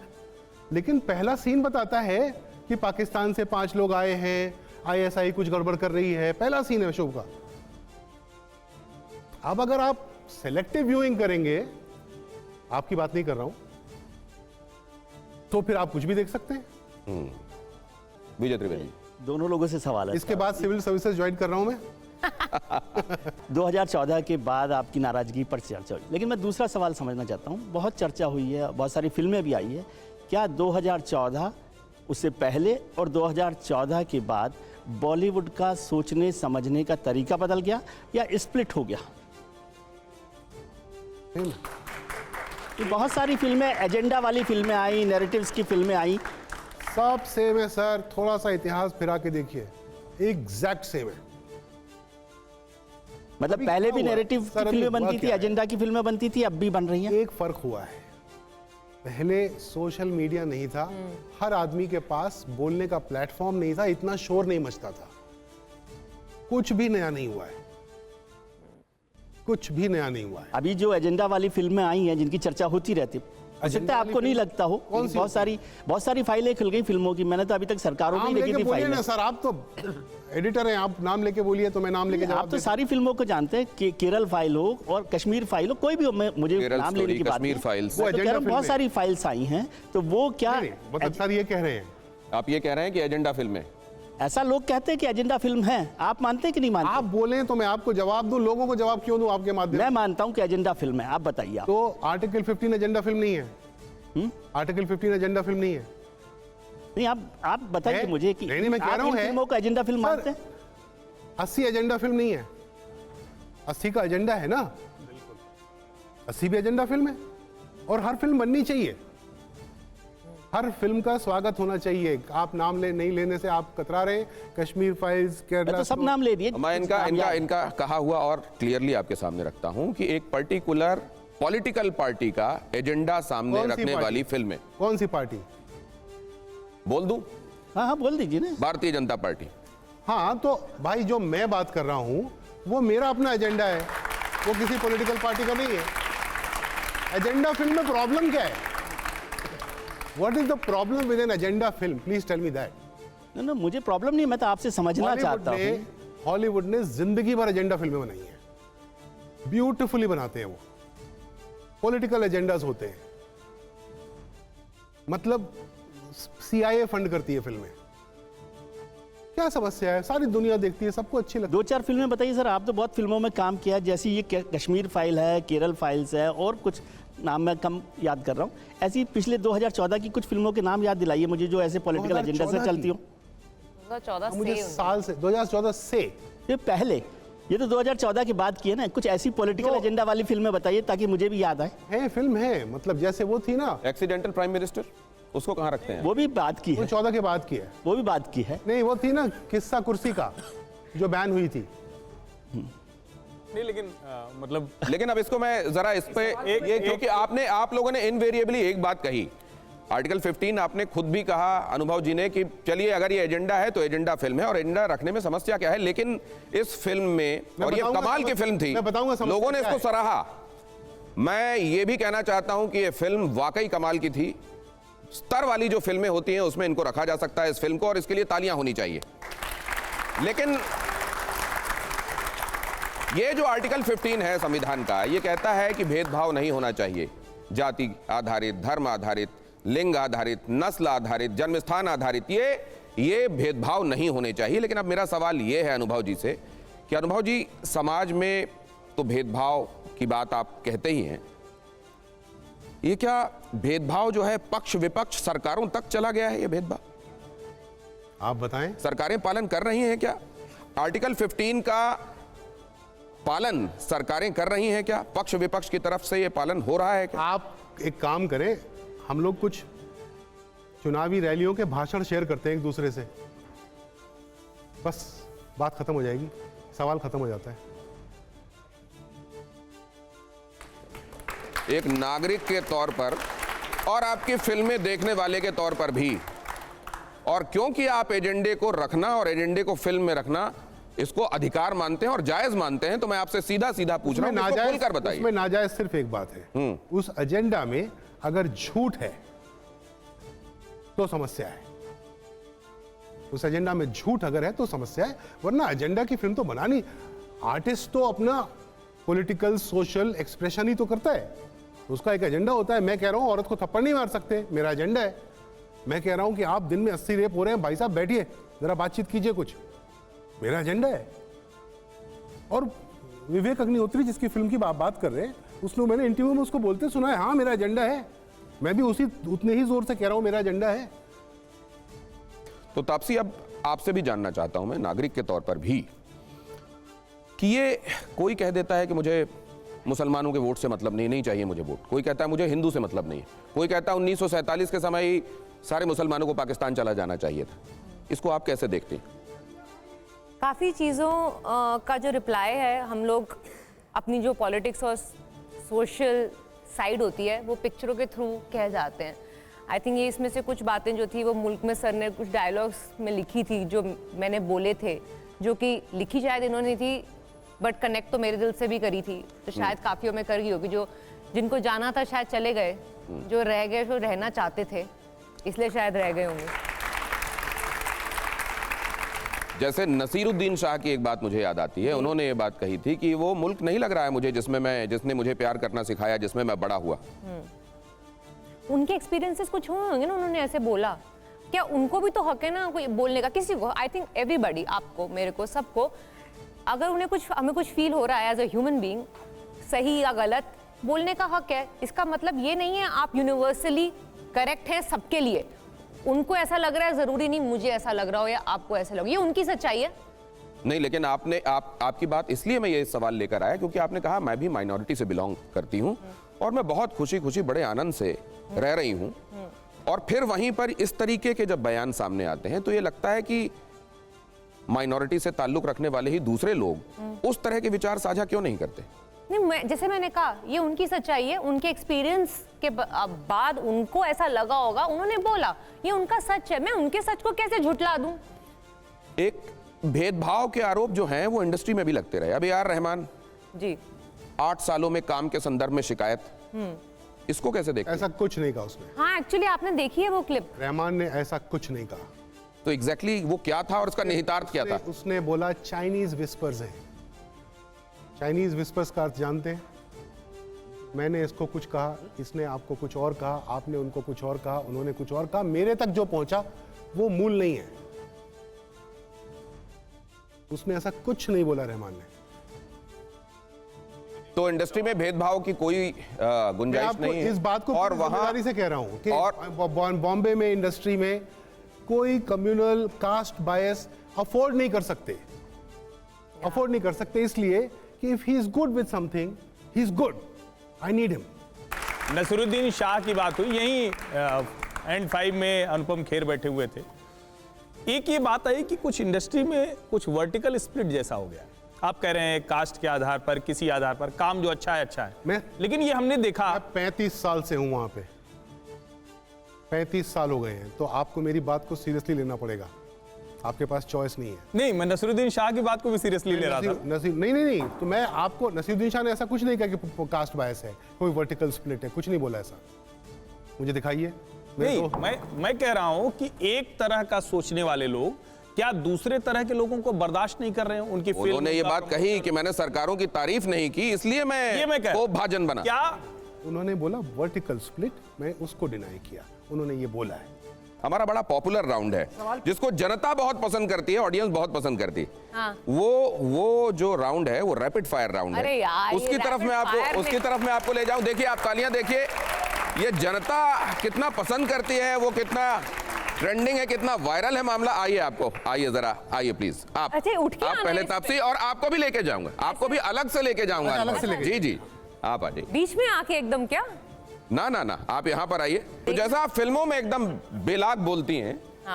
लेकिन पहला सीन बताता है कि पाकिस्तान से 5 लोग आए हैं, ISI कुछ गड़बड़ कर रही है। पहला सीन है शो का। अब अगर आप सेलेक्टिव व्यूइंग करेंगे, आपकी बात नहीं कर रहा हूं, तो फिर आप कुछ भी देख सकते हैं।
विजय त्रिवेदी,
दोनों लोगों से सवाल है।
इसके बाद सिविल सर्विसेज ज्वाइन कर रहा हूं मैं।
2014 के बाद आपकी नाराजगी पर चर्चा हुई, लेकिन मैं दूसरा सवाल समझना चाहता हूँ। बहुत चर्चा हुई है, बहुत सारी फिल्में भी आई है। क्या 2014 उससे पहले और 2014 के बाद बॉलीवुड का सोचने समझने का तरीका बदल गया या स्प्लिट हो गया? कि बहुत सारी फिल्में, एजेंडा वाली फिल्में आई, नैरेटिव्स की फिल्में आई।
सब सेम है सर, थोड़ा सा इतिहास फिरा के देखिए, एग्जैक्ट सेम है।
मतलब
अभी
पहले
क्या
भी
हुआ?
नैरेटिव
सर,
की
अभी
फिल्में
हुआ
बनती थी,
क्या है?
एजेंडा की फिल्में बनती थी, अब भी बन रही हैं।
एक फर्क हुआ है, पहले सोशल मीडिया नहीं था, हर आदमी के पास बोलने का प्लेटफॉर्म नहीं था, इतना शोर नहीं मचता था। कुछ भी नया नहीं हुआ है, कुछ भी नया नहीं हुआ है।
अभी जो एजेंडा वाली फिल्में आई हैं जिनकी चर्चा होती रहती है, हो सकता है आपको नहीं लगता हो,
कौन सी?
बहुत सारी फाइलें खुल गई फिल्मों की। मैंने तो अभी तक सरकारों में
नाम
ही देखी
लेके
थी
बोलिए
फाइलें।
ना सर, आप तो एडिटर हैं, आप नाम लेके बोलिए तो मैं नाम लेके जवाब
आप तो
देता
सारी फिल्मों को जानते हैं कि केरल फाइल हो और कश्मीर फाइल हो, कोई भी हो, मुझे
केरल
नाम लेने
स्टोरी,
की बात
कश्मीर
नहीं।
फाइल्स।
मैं
वो
तो कह
एजेंडा
रहा हूं, बहुत
फिल्में।
सारी फाइल्स आई हैं, तो वो क्या
नहीं, मतलब सर ये कह रहे हैं,
आप ये कह रहे हैं कि एजेंडा फिल्म है?
ऐसा लोग कहते हैं कि एजेंडा फिल्म है, आप मानते हैं कि नहीं मानते?
आप बोले तो मैं आपको जवाब दूं, लोगों को जवाब क्यों दूं आपके माध्यम
मैं
से?
मानता हूं कि एजेंडा फिल्म है, आप बताइए। आप
तो आर्टिकल 15 एजेंडा फिल्म नहीं है। आर्टिकल 15 एजेंडा फिल्म नहीं है।
नहीं, आप बताइए
है?
मुझे कि
नहीं, मैं कह
आप
रहा हूं
इन
है।
फिल्मों को एजेंडा फिल्म
सर,
मानते हैं?
80 एजेंडा फिल्म नहीं है, 80 का एजेंडा है ना, 80 भी एजेंडा फिल्म है। और हर फिल्म बननी चाहिए, हर फिल्म का स्वागत होना चाहिए। आप नाम नहीं लेने से आप कतरा रहे, कश्मीर फाइल्स,
मैं
केरला
तो सब नाम ले दिए।
मैं इनका कहा हुआ और क्लियरली आपके सामने रखता हूं कि एक पर्टिकुलर पॉलिटिकल पार्टी का एजेंडा सामने
कौन सी
रखने
पार्टी?
वाली फिल्म है।
कौन सी पार्टी?
बोल दूं?
हाँ हाँ, बोल दीजिए ना।
भारतीय जनता पार्टी।
हाँ, तो भाई जो मैं बात कर रहा हूं वो मेरा अपना एजेंडा है, वो किसी पॉलिटिकल पार्टी का नहीं है। एजेंडा फिल्म में प्रॉब्लम क्या है? What is the problem with an agenda film? Please tell me that.
ना मुझे प्रॉब्लम नहीं, मैं तो आपसे समझना चाहता हूँ।
हॉलीवुड ने जिंदगी भर एजेंडा फिल्में बनाई हैं, ब्यूटीफुली बनाते हैं वो। पॉलिटिकल एजेंडास होते हैं, मतलब CIA फंड करती है फिल्में। क्या समस्या है? सारी दुनिया देखती है, सबको अच्छी लगती है।
2-4 फिल्में बताइए सर। आप तो बहुत फिल्मों में काम किया, जैसे ये कश्मीर फाइल है, केरल फाइल्स है, और कुछ नाम मैं कम याद कर रहा हूँ। ऐसी पिछले 2014 की कुछ फिल्मों के नाम याद दिलाइए मुझे, जो ऐसे पॉलिटिकल एजेंडा से चलती हो।
2014
मुझे
से
साल से 2014 से
ये पहले, ये तो 2014 के बाद की है ना। कुछ ऐसी पॉलिटिकल एजेंडा वाली फिल्में बताइए ताकि मुझे भी याद आए।
है, फिल्म है, मतलब जैसे वो थी ना,
एक्सीडेंटल प्राइम मिनिस्टर, उसको कहां रखते हैं?
वो भी बात की
वो
है,
14 के बाद की है।
वो भी बात की है।
नहीं, वो थी ना किस्सा कुर्सी का, जो बैन हुई थी।
नहीं, लेकिन मतलब
लेकिन अब इसको मैं जरा इस पे ये, क्योंकि आप लोगों ने इनवेरिएबली एक बात कही, आर्टिकल 15 आपने खुद भी कहा अनुभव जी ने कि चलिए अगर ये एजेंडा है तो एजेंडा फिल्म है, और एजेंडा रखने में समस्या क्या है। लेकिन इस फिल्म में, और ये कमाल की फिल्म थी,
मैं बताऊंगा समस्या
लोगों ने
क्या
इसको
है।
सराहा। मैं ये भी कहना चाहता हूं कि ये फिल्म वाकई कमाल की थी। स्तर वाली जो फिल्में होती हैं उसमें इनको रखा जा सकता है, इस फिल्म को, और इसके लिए तालियां होनी चाहिए। लेकिन ये जो आर्टिकल 15 है संविधान का, ये कहता है कि भेदभाव नहीं होना चाहिए, जाति आधारित, धर्म आधारित, लिंग आधारित, नस्ल आधारित, जन्मस्थान आधारित, ये भेदभाव नहीं होने चाहिए। लेकिन अब मेरा सवाल ये है अनुभव जी से कि अनुभव जी, समाज में तो भेदभाव की बात आप कहते ही हैं, ये क्या भेदभाव जो है पक्ष विपक्ष सरकारों तक चला गया है? ये भेदभाव
आप बताएं।
सरकारें पालन कर रही हैं क्या? आर्टिकल 15 का पालन सरकारें कर रही हैं क्या? पक्ष विपक्ष की तरफ से ये पालन हो रहा है क्या?
आप एक काम करें, हम लोग कुछ चुनावी रैलियों के भाषण शेयर करते हैं एक दूसरे से, बस बात खत्म हो जाएगी, सवाल खत्म हो जाता है।
एक नागरिक के तौर पर और आपकी फिल्में देखने वाले के तौर पर भी, और क्योंकि आप एजेंडे को रखना और एजेंडे को फिल्म में रखना इसको अधिकार मानते हैं और जायज मानते हैं, तो मैं आपसे सीधा सीधा पूछ रहा हूं, इसको खुलकर बताइए।
उसमें नाजायज सिर्फ एक बात है, उस एजेंडा में अगर झूठ है तो समस्या है। उस एजेंडा में झूठ अगर है तो समस्या है, वरना एजेंडा की फिल्म तो बनानी, आर्टिस्ट तो अपना पॉलिटिकल सोशल एक्सप्रेशन ही तो करता है, उसका एक एजेंडा होता है। मैं कह रहा हूं औरत को थप्पड़ नहीं मार सकते, मेरा एजेंडा है। मैं कह रहा हूं कि आप दिन में 80 रेप हो रहे हैं, भाई साहब बैठिए जरा बातचीत कीजिए, कुछ मेरा एजेंडा है। और विवेक अग्निहोत्री जिसकी फिल्म की बात कर रहे हैं, उसने, मैंने इंटरव्यू में उसको बोलते सुना है, हाँ मेरा एजेंडा है, मैं भी उतने ही जोर से कह रहा हूं मेरा एजेंडा है।
तो तापसी, अब आपसे भी जानना चाहता हूं मैं नागरिक के तौर पर भी, कि ये कोई कह देता है कि मुझे मुसलमानों के वोट से मतलब नहीं चाहिए मुझे वोट, कोई कहता है मुझे हिंदू से मतलब नहीं, कोई कहता है 1947 के समय ही सारे मुसलमानों को पाकिस्तान चला जाना चाहिए था। इसको आप कैसे देखते हैं?
काफ़ी चीज़ों का जो रिप्लाई है, हम लोग अपनी जो पॉलिटिक्स और सोशल साइड होती है वो पिक्चरों के थ्रू कह जाते हैं। आई थिंक ये इसमें से कुछ बातें जो थी वो मुल्क में सर ने कुछ डायलॉग्स में लिखी थी जो मैंने बोले थे, जो कि लिखी शायद इन्होंने थी बट कनेक्ट तो मेरे दिल से भी करी थी, तो शायद काफियों में कर गई होगी। जो जिनको जाना था शायद चले गए, जो रह गए जो रहना चाहते थे इसलिए शायद रह गए होंगे।
जैसे नसीरुद्दीन शाह की एक बात मुझे याद आती है, उन्होंने ये बात कही थी कि वो मुल्क नहीं लग रहा है मुझे जिसने मुझे प्यार करना सिखाया, जिसमें मैं बड़ा हुआ।
उनके एक्सपीरियंसेस कुछ हुए होंगे ना, उन्होंने ऐसे बोला, क्या उनको भी तो हक है ना कोई बोलने का, किसी को, आई थिंक एवरीबॉडी, आपको, मेरे को, सबको, अगर उन्हें कुछ, हमें कुछ फील हो रहा है एज अ ह्यूमन बीइंग, सही या गलत, बोलने का हक है। इसका मतलब ये नहीं है आप यूनिवर्सली करेक्ट हैं सबके लिए, उनको ऐसा लग रहा है जरूरी नहीं मुझे ऐसा लग रहा हो या आपको ऐसा लगे, ये उनकी सच्चाई है।
नहीं, लेकिन आपकी बात इसलिए मैं ये सवाल लेकर आया क्योंकि आपने कहा मैं भी माइनॉरिटी से बिलोंग करती हूँ और मैं बहुत खुशी बड़े आनंद से रह रही हूँ, और फिर वहीं पर इस तरीके के जब बयान सामने आते हैं तो ये लगता है कि माइनॉरिटी से ताल्लुक रखने वाले ही दूसरे लोग उस तरह के विचार साझा क्यों नहीं करते?
नहीं, जैसे मैंने कहा, ये उनकी सच्चाई है, उनके एक्सपीरियंस के बाद उनको ऐसा लगा होगा, उन्होंने बोला, ये उनका सच है, मैं उनके सच को कैसे झुठला दूं?
एक भेदभाव के आरोप जो हैं वो इंडस्ट्री में भी लगते रहे। अब ए.आर. रहमान
जी
8 सालों में काम के संदर्भ में शिकायत, इसको कैसे देखते हैं?
ऐसा कुछ नहीं कहा उसने।
हाँ, एक्चुअली आपने देखी है वो क्लिप?
रहमान ने ऐसा कुछ नहीं कहा।
तो एग्जैक्टली वो क्या था और उसका निहितार्थ क्या था?
उसने बोला चाइनीज विस्पर्स है। चाइनीज विस्पर्स का अर्थ जानते हैं? मैंने इसको कुछ कहा, इसने आपको कुछ और कहा, आपने उनको कुछ और कहा, उन्होंने कुछ और कहा, मेरे तक जो पहुंचा वो मूल नहीं है। उसने ऐसा कुछ नहीं बोला रहमान ने।
तो इंडस्ट्री में भेदभाव की कोई गुंजाइश नहीं है
इस बात को
और
पूरी
वहां
जिम्मेदारी से कह रहा हूं कि
और
बॉम्बे में इंडस्ट्री में कोई कम्युनल कास्ट बायस अफोर्ड नहीं कर सकते, अफोर्ड नहीं कर सकते, इसलिए कि if he is good with something he is good, I need him.
Naseeruddin Shah की बात हुई, यहीं एंड 5 में अनुपम खेर बैठे हुए थे। एक ये बात आई कि कुछ इंडस्ट्री में कुछ वर्टिकल स्प्लिट जैसा हो गया। आप कह रहे हैं कास्ट के आधार पर, किसी आधार पर, काम जो अच्छा है, लेकिन ये हमने देखा।
35 साल से हूं वहां पे, 35 साल हो गए हैं, तो आपको मेरी बात को सीरियसली लेना पड़ेगा। आपके पास चॉइस नहीं है।
नहीं, मैं नसीरुद्दीन शाह की बात को भी सीरियसली ले रहा था।
नहीं, तो मैं आपको, नसीरुद्दीन शाह ने ऐसा कुछ नहीं कहा कि कास्ट बायस है, कोई वर्टिकल स्प्लिट है, कुछ नहीं बोला ऐसा। मुझे दिखाइए।
नहीं, मैं कह रहा हूं कि एक तरह का सोचने वाले लोग क्या दूसरे तरह के लोगों को बर्दाश्त नहीं कर रहे हैं? उनकी फिल्म,
उन्होंने ये बात कही कि मैंने सरकारों की तारीफ नहीं की इसलिए मैं को भाजन बना।
क्या
उन्होंने बोला वर्टिकल स्प्लिट, मैं उसको डिनाई किया, उन्होंने ये बोला है।
हमारा बड़ा पॉपुलर राउंड है जिसको जनता बहुत पसंद करती है, ऑडियंस बहुत पसंद करती है।
हाँ।
वो जो राउंड है वो रैपिड फायर राउंड
अरे
है।
यार,
उसकी तरफ मैं आपको ले जाऊं। देखिए, आप तालियां देखिए, ये जनता कितना पसंद करती है, वो कितना ट्रेंडिंग है, कितना वायरल है मामला। आइए जरा, आइए प्लीज। आप पहले तापसी, और आपको भी लेके जाऊंगा, आपको भी अलग से लेके जाऊंगा। जी, आप आ जाइए।
बीच में आके एकदम क्या?
ना, आप यहाँ पर आइए। तो जैसा आप फिल्मों में एकदम बेलाग बोलती हैं,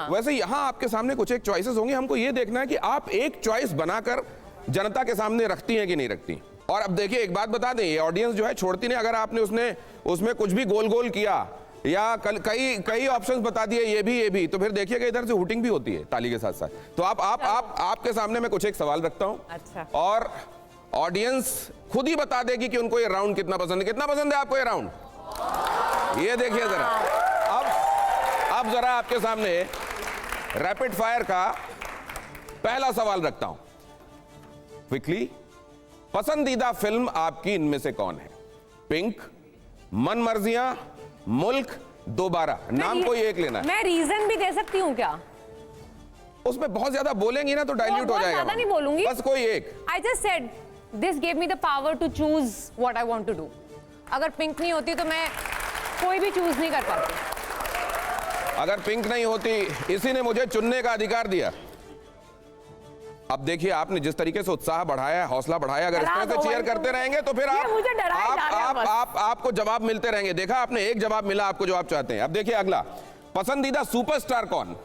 वैसे यहाँ आपके सामने कुछ एक चॉइसेस होंगी। हमको ये देखना है कि आप एक चॉइस बनाकर जनता के सामने रखती हैं कि नहीं रखती। और अब देखिए, एक बात बता दें, ये ऑडियंस जो है छोड़ती नहीं। अगर आपने उसमें कुछ भी गोल किया या कई कई ऑप्शंस बता दिए, ये भी, तो फिर देखिएगा इधर से हुटिंग भी होती है ताली के साथ साथ। तो आपके सामने मैं कुछ एक सवाल रखता हूं,
अच्छा।
और ऑडियंस खुद ही बता देगी कि उनको ये राउंड कितना पसंद है। कितना पसंद है आपको ये राउंड? ये देखिए जरा। अब जरा आपके सामने रैपिड फायर का पहला सवाल रखता हूं। क्विकली, पसंदीदा फिल्म आपकी इनमें से कौन है? पिंक, मनमर्जियां, मुल्क, दोबारा। नाम कोई एक लेना है।
मैं रीजन भी दे सकती हूँ क्या?
उसमें बहुत ज्यादा बोलेंगी ना तो डाइल्यूट हो
बहुत
जाएगा।
ज्यादा नहीं बोलूंगी,
बस कोई एक।
I just said this gave me the power to choose what I want to do. अगर पिंक नहीं होती तो मैं कोई भी चूज नहीं कर पाती।
अगर पिंक नहीं होती, इसी ने मुझे चुनने का अधिकार दिया। अब देखिए आपने जिस तरीके से उत्साह बढ़ाया, हौसला बढ़ाया, अगर इस तरह से चीयर करते रहेंगे तो फिर आपको जवाब मिलते रहेंगे। देखा आपने, एक जवाब मिला आपको जो आप चाहते हैं। अब देखिए अगला, पसंदीदा सुपरस्टार कौन?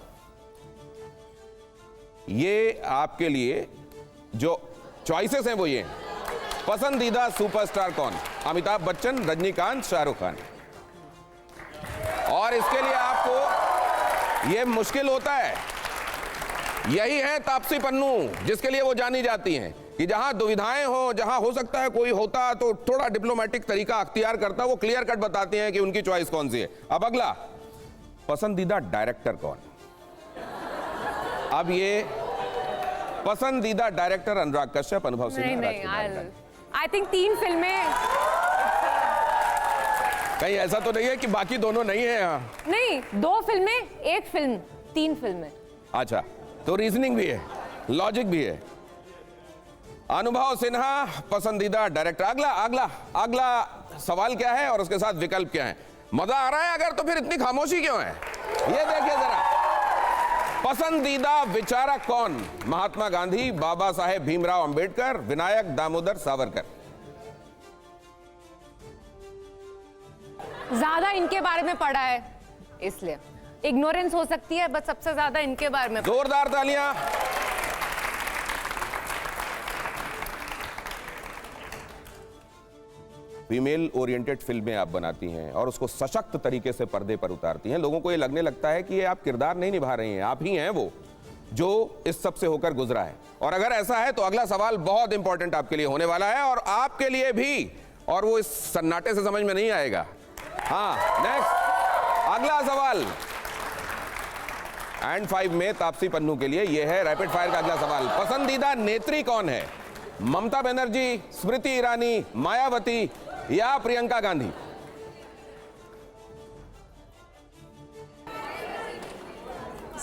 ये आपके लिए जो चॉइसेस हैं वो ये हैं। पसंदीदा सुपरस्टार कौन? अमिताभ बच्चन, रजनीकांत, शाहरुख खान। और इसके लिए आपको ये मुश्किल होता है। यही है तापसी पन्नू, जिसके लिए वो जानी जाती हैं कि जहां दुविधाएं हो, जहां हो सकता है कोई होता तो थोड़ा डिप्लोमेटिक तरीका अख्तियार करता, वो क्लियर कट बताती हैं कि उनकी चॉइस कौन सी है। अब अगला, पसंदीदा डायरेक्टर कौन? अब ये पसंदीदा डायरेक्टर अनुराग कश्यप, अनुभव सिन्हा।
नहीं, आई थिंक 3 फिल्में।
कहीं ऐसा तो नहीं है कि बाकी दोनों नहीं है यहाँ?
नहीं, 2 फिल्में, 1 फिल्म, 3 फिल्में।
अच्छा, तो रीजनिंग भी है, लॉजिक भी है। अनुभव सिन्हा पसंदीदा डायरेक्टर। अगला सवाल क्या है और उसके साथ विकल्प क्या है? मजा आ रहा है अगर, तो फिर इतनी खामोशी क्यों है? ये देखिए जरा, पसंदीदा विचारक कौन? महात्मा गांधी, बाबा साहेब भीमराव अंबेडकर, विनायक दामोदर सावरकर।
ज्यादा इनके बारे में पढ़ा है इसलिए इग्नोरेंस हो सकती है, बस सबसे ज्यादा इनके बारे में।
जोरदार तालियां। फीमेल ओरिएंटेड फिल्में आप बनाती हैं और उसको सशक्त तरीके से पर्दे पर उतारती हैं। लोगों को ये लगने लगता है कि ये आप किरदार नहीं निभा रही हैं, आप ही हैं वो जो इस सब से होकर गुजरा है। और अगर ऐसा है तो अगला सवाल बहुत इंपॉर्टेंट आपके लिए होने वाला है, और आपके लिए भी, और वो इस सन्नाटे से समझ में नहीं आएगा। हाँ, नेक्स्ट अगला सवाल एंड 5 में तापसी पन्नू के लिए यह है रैपिड फायर का अगला सवाल। पसंदीदा नेत्री कौन है? ममता बनर्जी, स्मृति ईरानी, मायावती या प्रियंका गांधी?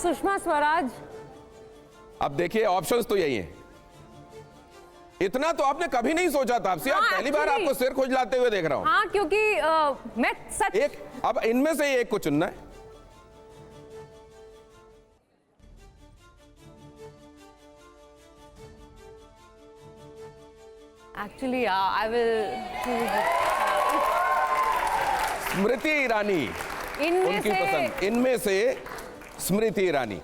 सुषमा स्वराज।
अब देखिए ऑप्शंस तो यही हैं। इतना तो आपने कभी नहीं सोचा तापसी, आज पहली बार आपको सिर खुजलाते हुए देख रहा हूं।
हाँ, क्योंकि मैं सच
अब इनमें से एक को चुनना है।
Actually I will
Smriti Irani उनकी पसंद। इनमें से स्मृति ईरानी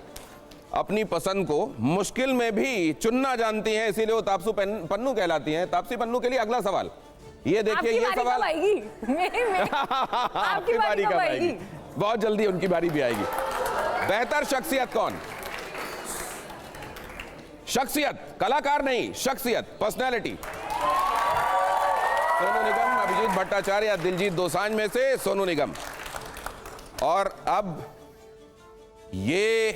अपनी पसंद को मुश्किल में भी चुनना जानती हैं, इसीलिए वो तापसी पन्नू कहलाती हैं। तापसी पन्नू के लिए अगला सवाल ये देखिए। ये सवाल
आपकी बारी कब आएगी?
बहुत जल्दी उनकी बारी भी आएगी। बेहतर शख्सियत कौन? शख्सियत, कलाकार नहीं, शख्सियत, पर्सनैलिटी। सोनू निगम, अभिजीत भट्टाचार्य या दिलजीत दोसांझ में से सोनू निगम। और अब ये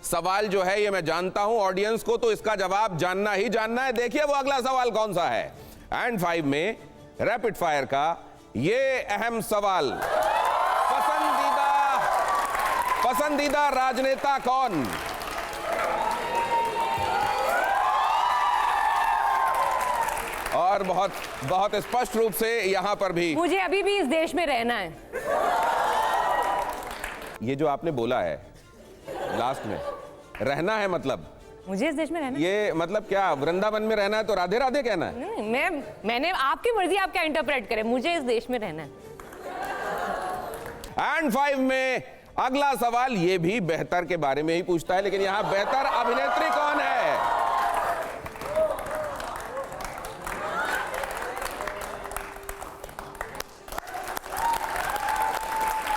सवाल जो है ये मैं जानता हूं ऑडियंस को तो इसका जवाब जानना ही जानना है। देखिए वो अगला सवाल कौन सा है। एंड 5 में रैपिड फायर का ये अहम सवाल, पसंदीदा राजनेता कौन? और बहुत स्पष्ट रूप से यहां पर भी
मुझे अभी भी इस देश में रहना है।
ये जो आपने बोला है लास्ट में, रहना है मतलब
मुझे इस देश में रहना है।
ये मतलब क्या, वृंदावन में रहना है तो राधे राधे कहना है?
नहीं, मैंने आपकी मर्जी, आप क्या इंटरप्रेट करें, मुझे इस देश में रहना है।
एंड 5 में अगला सवाल ये भी बेहतर के बारे में ही पूछता है, लेकिन यहां बेहतर अभिनेत्री कौन है?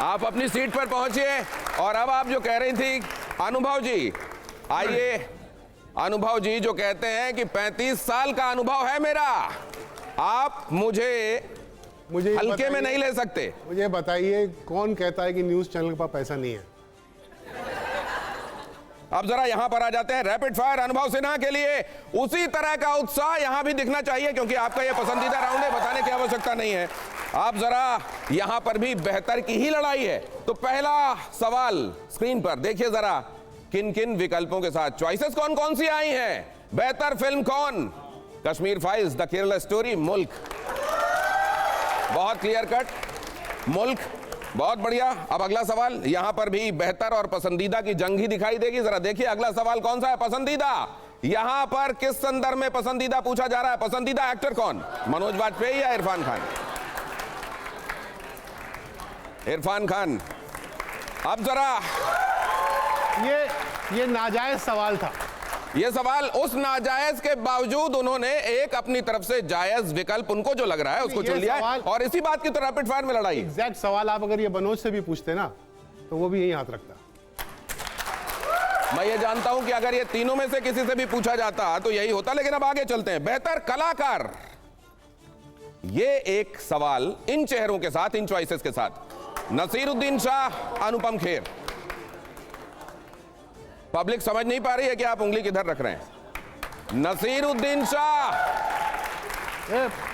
आप आप अपनी सीट पर पहुंचिए। और अब आप जो कह रही थी अनुभव जी, आइए। अनुभव जी जो कहते हैं कि 35 साल का अनुभव है मेरा, आप मुझे
मुझे
हल्के में नहीं ले सकते।
मुझे बताइए कौन कहता है कि न्यूज चैनल के पास पैसा नहीं है?
अब जरा यहां पर आ जाते हैं रैपिड फायर अनुभव सिन्हा के लिए। उसी तरह का उत्साह यहां भी दिखना चाहिए, क्योंकि आपका यह पसंदीदा राउंड है, बताने की आवश्यकता नहीं है। आप जरा यहां पर भी बेहतर की ही लड़ाई है। तो पहला सवाल स्क्रीन पर देखिए जरा, किन किन विकल्पों के साथ चॉइसेस कौन कौन सी आई हैं। बेहतर फिल्म कौन? Kashmir files, the Kerala story, मुल्क। बहुत क्लियर कट, मुल्क। बहुत बढ़िया। अब अगला सवाल, यहां पर भी बेहतर और पसंदीदा की जंग ही दिखाई देगी। जरा देखिए अगला सवाल कौन सा है। पसंदीदा, यहां पर किस संदर्भ में पसंदीदा पूछा जा रहा है? पसंदीदा एक्टर कौन? मनोज वाजपेयी या इरफान खान? इरफान खान। अब जरा
ये नाजायज सवाल था।
ये सवाल उस नाजायज के बावजूद उन्होंने एक अपनी तरफ से जायज विकल्प उनको जो लग रहा है उसको चुन लिया है। और इसी बात की तो रैपिड फायर में लड़ाई है।
एग्जैक्ट सवाल आप अगर ये मनोज से भी पूछते ना तो वो भी यही हाथ रखता।
मैं ये जानता हूं कि अगर ये तीनों में से किसी से भी पूछा जाता तो यही होता। लेकिन अब आगे चलते हैं। बेहतर कलाकार, ये एक सवाल इन चेहरों के साथ, इन चॉइसेस के साथ। नसीरुद्दीन शाह, अनुपम खेर। पब्लिक समझ नहीं पा रही है कि आप उंगली किधर रख रहे हैं। नसीरुद्दीन शाह।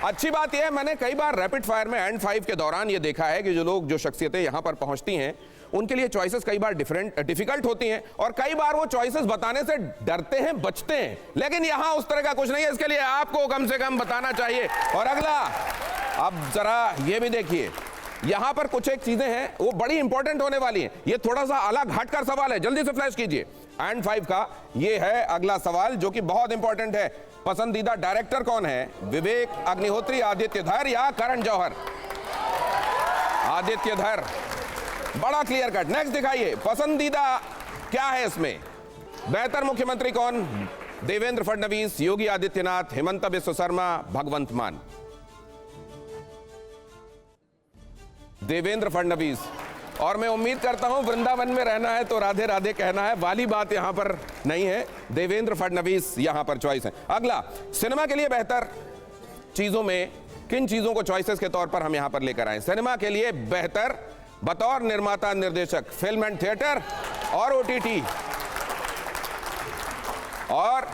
अच्छी बात यह है, मैंने कई बार रैपिड फायर में एंड 5 के दौरान यह देखा है कि जो शख्सियतें यहां पर पहुंचती हैं उनके लिए चॉइसेस कई बार डिफिकल्ट होती हैं और कई बार वो चॉइसेस बताने से डरते हैं, बचते हैं। लेकिन यहां उस तरह का कुछ नहीं है, इसके लिए आपको कम से कम बताना चाहिए। और अगला, अब जरा ये भी देखिए, यहां पर कुछ एक चीजें हैं वो बड़ी इंपॉर्टेंट होने वाली हैं। ये थोड़ा सा अलग हटकर सवाल है, जल्दी से फ्लैश कीजिए। एंड 5 का ये है अगला सवाल जो कि बहुत इंपॉर्टेंट है। पसंदीदा डायरेक्टर कौन है? विवेक, अग्निहोत्री, आदित्य धर या करण जौहर? आदित्य धर। बड़ा क्लियर कट। नेक्स्ट दिखाइए, पसंदीदा क्या है इसमें? बेहतर मुख्यमंत्री कौन? देवेंद्र फडणवीस, योगी आदित्यनाथ, हेमंत बिस्व शर्मा, भगवंत मान। देवेंद्र फडणवीस। और मैं उम्मीद करता हूं वृंदावन में रहना है तो राधे राधे कहना है, वाली बात यहां पर नहीं है। देवेंद्र फडणवीस यहां पर चॉइस है। अगला, सिनेमा के लिए बेहतर चीजों में किन चीजों को चॉइसेस के तौर पर हम यहां पर लेकर आए? सिनेमा के लिए बेहतर बतौर निर्माता निर्देशक, फिल्म एंड थिएटर और ओटीटी। और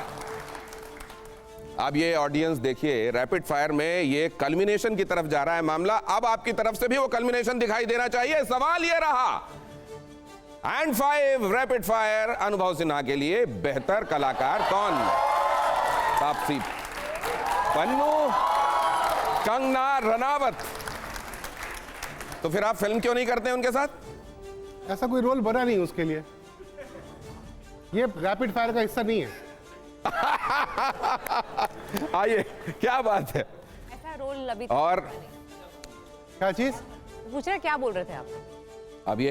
अब ये ऑडियंस देखिए, रैपिड फायर में ये कल्मिनेशन की तरफ जा रहा है मामला। अब आपकी तरफ से भी वो कल्मिनेशन दिखाई देना चाहिए। सवाल ये रहा, एंड 5 रैपिड फायर अनुभव सिन्हा के लिए बेहतर कलाकार कौन? तापसी पन्नू, कंगना रनावत। तो फिर आप फिल्म क्यों नहीं करते उनके साथ?
ऐसा कोई रोल बना नहीं उसके लिए, ये रैपिड फायर का हिस्सा नहीं है।
आइए, क्या बात है।
ऐसा रोल अभी
और
क्या चीज
पूछ रहे, क्या बोल रहे थे आप?
अब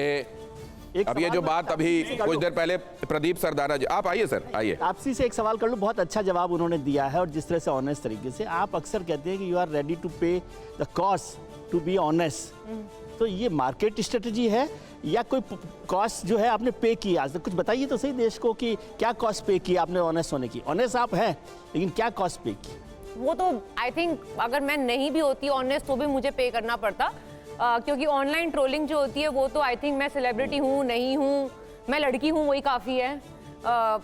ये जो बात अभी कुछ देर पहले प्रदीप सरदारा जी, आप आइए सर, आइए।
आपसी से एक सवाल कर लूँ, बहुत अच्छा जवाब उन्होंने दिया है और जिस तरह से ऑनेस्ट तरीके से। आप अक्सर कहते हैं कि you are ready to pay the cost to be honest. तो ये मार्केट स्ट्रेटजी है या कोई कॉस्ट जो है आपने पे की? आज तक कुछ बताइए तो सही देश को कि क्या कॉस्ट पे की आपने ऑनेस्ट होने की। ऑनेस्ट आप हैं, लेकिन क्या कॉस्ट पे की?
वो तो आई थिंक अगर मैं नहीं भी होती ऑनेस्ट तो भी मुझे पे करना पड़ता, क्योंकि ऑनलाइन ट्रोलिंग जो होती है वो तो आई थिंक मैं सेलिब्रिटी हूँ नहीं हूँ, मैं लड़की हूँ वही काफ़ी है।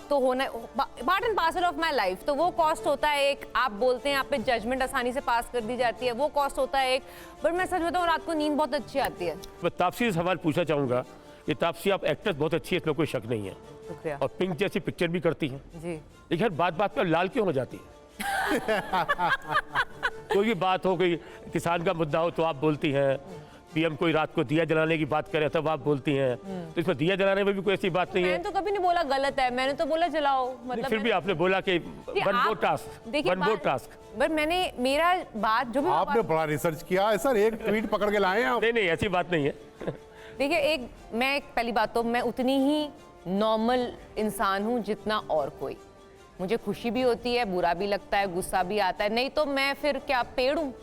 तो होना part and parcel of my life. तो वो कॉस्ट होता है एक, आप बोलते हैं आप पे जजमेंट आसानी से पास कर दी जाती है, वो कॉस्ट होता है एक। बट मैं सच बताऊँ, रात को नींद बहुत अच्छी आती है।
मैं तापसी से सवाल पूछना चाहूँगा कि तापसी आप एक्ट्रेस बहुत अच्छी है, इसमें कोई शक नहीं है,
शुक्रिया
और पिंक जैसी पिक्चर भी करती हैं
जी।
लेकिन हर बात बात पर लाल क्यों हो जाती है? कोई भी बात हो, कोई किसान का मुद्दा हो तो आप बोलती हैं, पीएम कोई रात को दिया जलाने की बात करे तब आप बोलती हैं। तो इसमें दिया जलाने में भी कोई ऐसी बात नहीं है।
मैंने तो कभी नहीं बोला गलत है, मैंने तो बोला जलाओ। मतलब
फिर भी आपने बोला कि वन मोर टास्क।
बट मैंने मेरा बात जो भी
आपने बड़ा रिसर्च किया है सर, एक ट्वीट पकड़ के लाए हैं आप।
नहीं, ऐसी बात नहीं है।
देखिए, पहली बात तो मैं उतनी ही नॉर्मल इंसान हूँ जितना और कोई। मुझे खुशी भी होती है, बुरा भी लगता है, गुस्सा भी आता है, नहीं तो मैं फिर क्या पेड़ हूँ?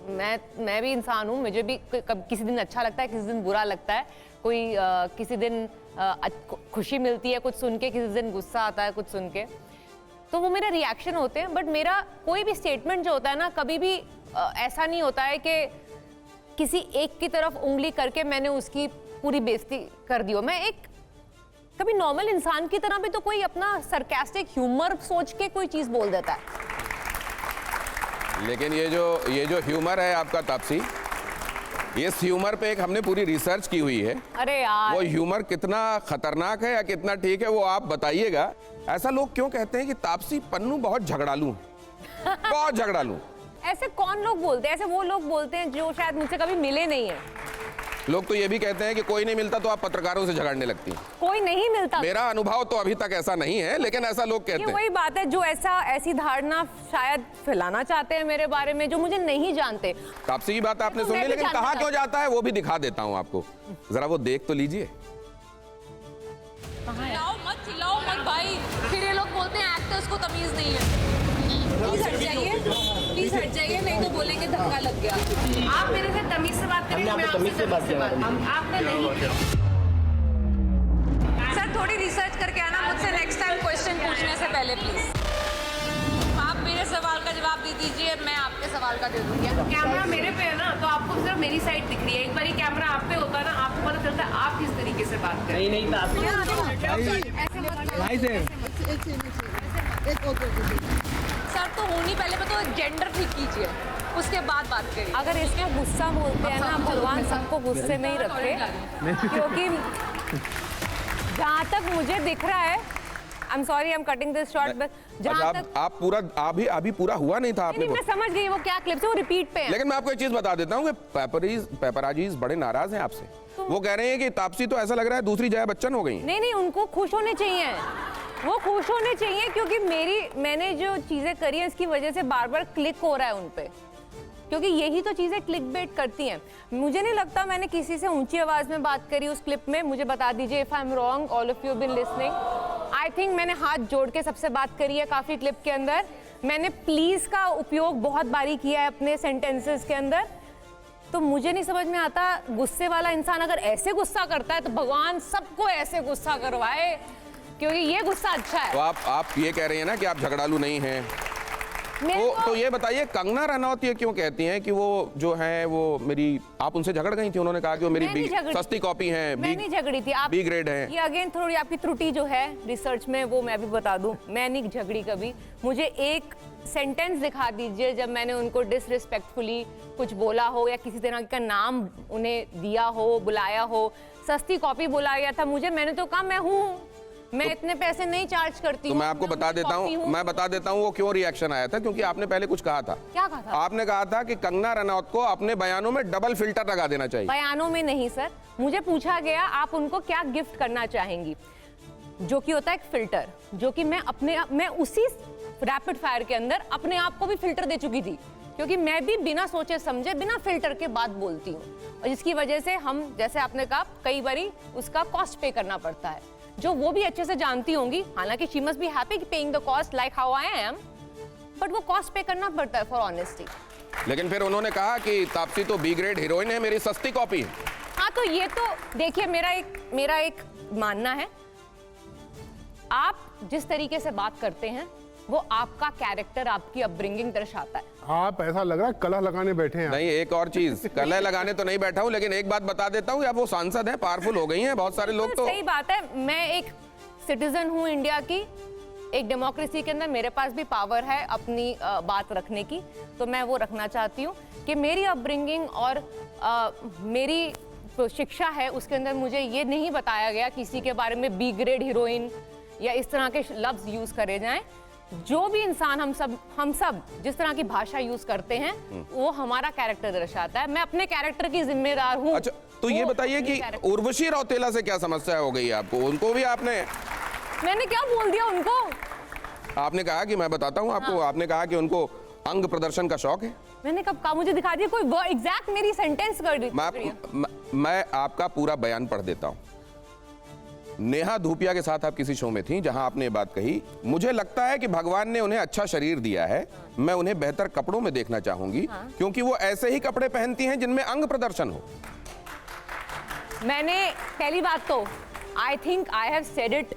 मैं भी इंसान हूँ, मुझे भी किसी दिन अच्छा लगता है, किसी दिन बुरा लगता है, कोई किसी दिन खुशी मिलती है कुछ सुन के, किसी दिन गुस्सा आता है कुछ सुन के, तो वो मेरे रिएक्शन होते हैं। बट मेरा कोई भी स्टेटमेंट जो होता है ना, कभी भी ऐसा नहीं होता है कि किसी एक की तरफ उंगली करके मैंने उसकी पूरी बेइज्जती कर दी हो। मैं एक कभी नॉर्मल इंसान की तरह भी तो कोई अपना सरकास्टिक ह्यूमर सोच के कोई चीज बोल देता है।
लेकिन ये जो ह्यूमर है आपका तापसी, इस ह्यूमर पे एक हमने पूरी रिसर्च की हुई है।
अरे यार,
वो ह्यूमर कितना खतरनाक है या कितना ठीक है वो आप बताइएगा। ऐसा लोग क्यों कहते हैं कि तापसी पन्नू बहुत झगड़ालू है, बहुत झगड़ालू।
ऐसे कौन लोग बोलते हैं? ऐसे वो लोग बोलते हैं जो शायद मुझसे कभी मिले नहीं है।
लोग तो ये भी कहते हैं कि कोई नहीं मिलता तो आप पत्रकारों से झगड़ने लगती हैं।
कोई नहीं मिलता।
मेरा अनुभव तो अभी तक ऐसा नहीं है, लेकिन ऐसा लोग कहते
ये
हैं।
वही बात है जो ऐसी धारणा शायद फैलाना चाहते हैं मेरे बारे में, जो मुझे नहीं जानते।
तापसी की बात आपने सुन ली, लेकिन कहा क्यों जाता है वो भी दिखा देता हूँ आपको, जरा वो देख तो लीजिए।
चिल्लाओ मत भाई, फिर ये लोग बोलते हैं एक्टर्स को तमीज नहीं है। प्लीज हट जाइए, नहीं तो बोलेंगे धक्का लग गया।
आप मेरे से तमीज से बात करें, मैं आपसे तमीज से बात आपने नहीं।
सर थोड़ी रिसर्च करके आना मुझसे नेक्स्ट टाइम क्वेश्चन पूछने से पहले प्लीज। आप मेरे सवाल का जवाब दे दीजिए, मैं आपके सवाल का दे दूंगी।
कैमरा मेरे पे है ना, तो आपको सिर्फ मेरी साइड दिख रही है। एक बार ही कैमरा आप पे होता है ना, आपको पता चलता है आप किस तरीके से बात करें। नहीं
सर तो होनी पहले पे तो जेंडर ठीक कीजिए, उसके बाद बात करिए।
अगर इसमें गुस्सा बोलते हैं ना, भगवान सबको गुस्से में ही रखे, क्योंकि जहाँ तक मुझे दिख रहा है, I am sorry, I am cutting this short, but जहाँ तक
आप पूरा अभी पूरा हुआ नहीं था आपने।
मैं समझ गई वो क्या क्लिप्स है, वो रिपीट पे है।
लेकिन मैं आपको एक चीज बता देता हूँ कि पेपराजीज बड़े नाराज हैं आपसे। वो कह रहे हैं कि तापसी तो ऐसा लग रहा है दूसरी जया बच्चन हो गई।
नहीं, उनको खुश होने चाहिए, वो खुश होने चाहिए, क्योंकि मैंने जो चीजें करी है इसकी वजह से बार बार क्लिक हो रहा है उन पे, क्योंकि यही तो चीजें क्लिक बेट करती हैं। मुझे नहीं लगता मैंने किसी से ऊंची आवाज में बात करी उस क्लिप में। मुझे बता दीजिए if I am wrong, all of you been listening. I think मैंने हाथ जोड़ के सबसे बात करी है काफी क्लिप के अंदर। मैंने प्लीज का उपयोग बहुत बारी किया है अपने सेंटेंसेस के अंदर। तो मुझे नहीं समझ में आता, गुस्से वाला इंसान अगर ऐसे गुस्सा करता है तो भगवान सबको ऐसे गुस्सा करवाए, क्योंकि ये गुस्सा अच्छा है।
तो आप ये कह रही हैं ना कि आप झगड़ालू नहीं हैं। तो ये बताइए, कंगना रनौत ये क्यों कहती हैं कि वो जो है वो मेरी, आप उनसे झगड़ गई थी? उन्होंने कहा कि वो मेरी सस्ती कॉपी है,
मैं नहीं झगड़ी थी, आप
बी ग्रेड है।
ये अगेन थोड़ी आपकी त्रुटि जो है रिसर्च में, वो मैं भी बता दूं, मैं नहीं झगड़ी कभी। मुझे एक सेंटेंस दिखा दीजिए जब मैंने उनको डिसरिस्पेक्टफुली कुछ बोला हो या किसी तरह का नाम उन्हें दिया हो, बुलाया हो, सस्ती कॉपी बुलाया था मुझे। मैंने तो कहा मैं हूँ, मैं इतने पैसे नहीं चार्ज करती
तो मैं आपको बता देता हूँ वो क्यों रिएक्शन आया था, क्योंकि आपने पहले कुछ कहा था।
क्या कहा था?
आपने कहा था कि कंगना रनौत को अपने बयानों में डबल फिल्टर लगा देना चाहिए।
बयानों में नहीं सर, मुझे पूछा गया आप उनको क्या गिफ्ट करना चाहेंगी, जो कि होता है एक फिल्टर, जो कि मैं उसी रैपिड फायर के अंदर अपने आप को भी फिल्टर दे चुकी थी, क्योंकि मैं भी बिना सोचे समझे बिना फिल्टर के बात बोलती हूँ, और जिसकी वजह से हम, जैसे आपने कहा, कई बारी उसका कॉस्ट पे करना पड़ता है, जो वो भी अच्छे से जानती होंगी। हालांकि she must be happy paying the cost like how I am, but वो कॉस्ट पे करना पड़ता है फॉर ऑनेस्टी।
लेकिन फिर उन्होंने कहा कि तापसी तो बी ग्रेड हीरोइन है, मेरी सस्ती कॉपी है।
हाँ, तो ये तो देखिए, मेरा एक मानना है, आप जिस तरीके से बात करते हैं वो आपका कैरेक्टर, आपकी अपब्रिंगिंग दर्शाता है।
आप ऐसा लग रहा है कलह लगाने बैठे हैं।
नहीं, एक और चीज, कलह लगाने तो नहीं बैठा हूं, लेकिन एक बात बता देता हूं, अब वो सांसद हैं, पावरफुल हो गई हैं बहुत सारे लोग। तो
सही बात है, मैं एक सिटीजन हूं इंडिया की, एक डेमोक्रेसी के अंदर मेरे पास भी पावर है अपनी बात रखने की, तो मैं वो रखना चाहती हूँ कि मेरी अपब्रिंगिंग और मेरी शिक्षा है उसके अंदर मुझे ये नहीं बताया गया किसी के बारे में बी ग्रेड हीरोइन या इस तरह के लफ्ज यूज करे जाएं। जो भी इंसान, हम सब जिस तरह की भाषा यूज करते हैं वो हमारा कैरेक्टर दर्शाता है। मैं अपने कैरेक्टर की जिम्मेदार हूँ।
अच्छा, तो ये बताइए कि उर्वशी रौतेला से क्या समस्या हो गई आपको? उनको भी मैंने
क्या बोल दिया उनको?
आपने कहा कि मैं बताता हूँ आपको। हाँ। आपने कहा कि उनको अंग प्रदर्शन का शौक है।
मैंने कब कहा? मुझे दिखा दिया कोई एग्जैक्ट मेरी सेंटेंस कर दी।
मैं आपका पूरा बयान पढ़ देता हूँ। नेहा धूपिया के साथ आप किसी शो में थी जहां आपने ये बात कही, मुझे लगता है कि भगवान ने उन्हें अच्छा शरीर दिया है, मैं उन्हें बेहतर कपड़ों में देखना चाहूंगी, क्योंकि वो ऐसे ही कपड़े पहनती हैं जिनमें अंग प्रदर्शन हो।
मैंने पहली बात तो I think I have said it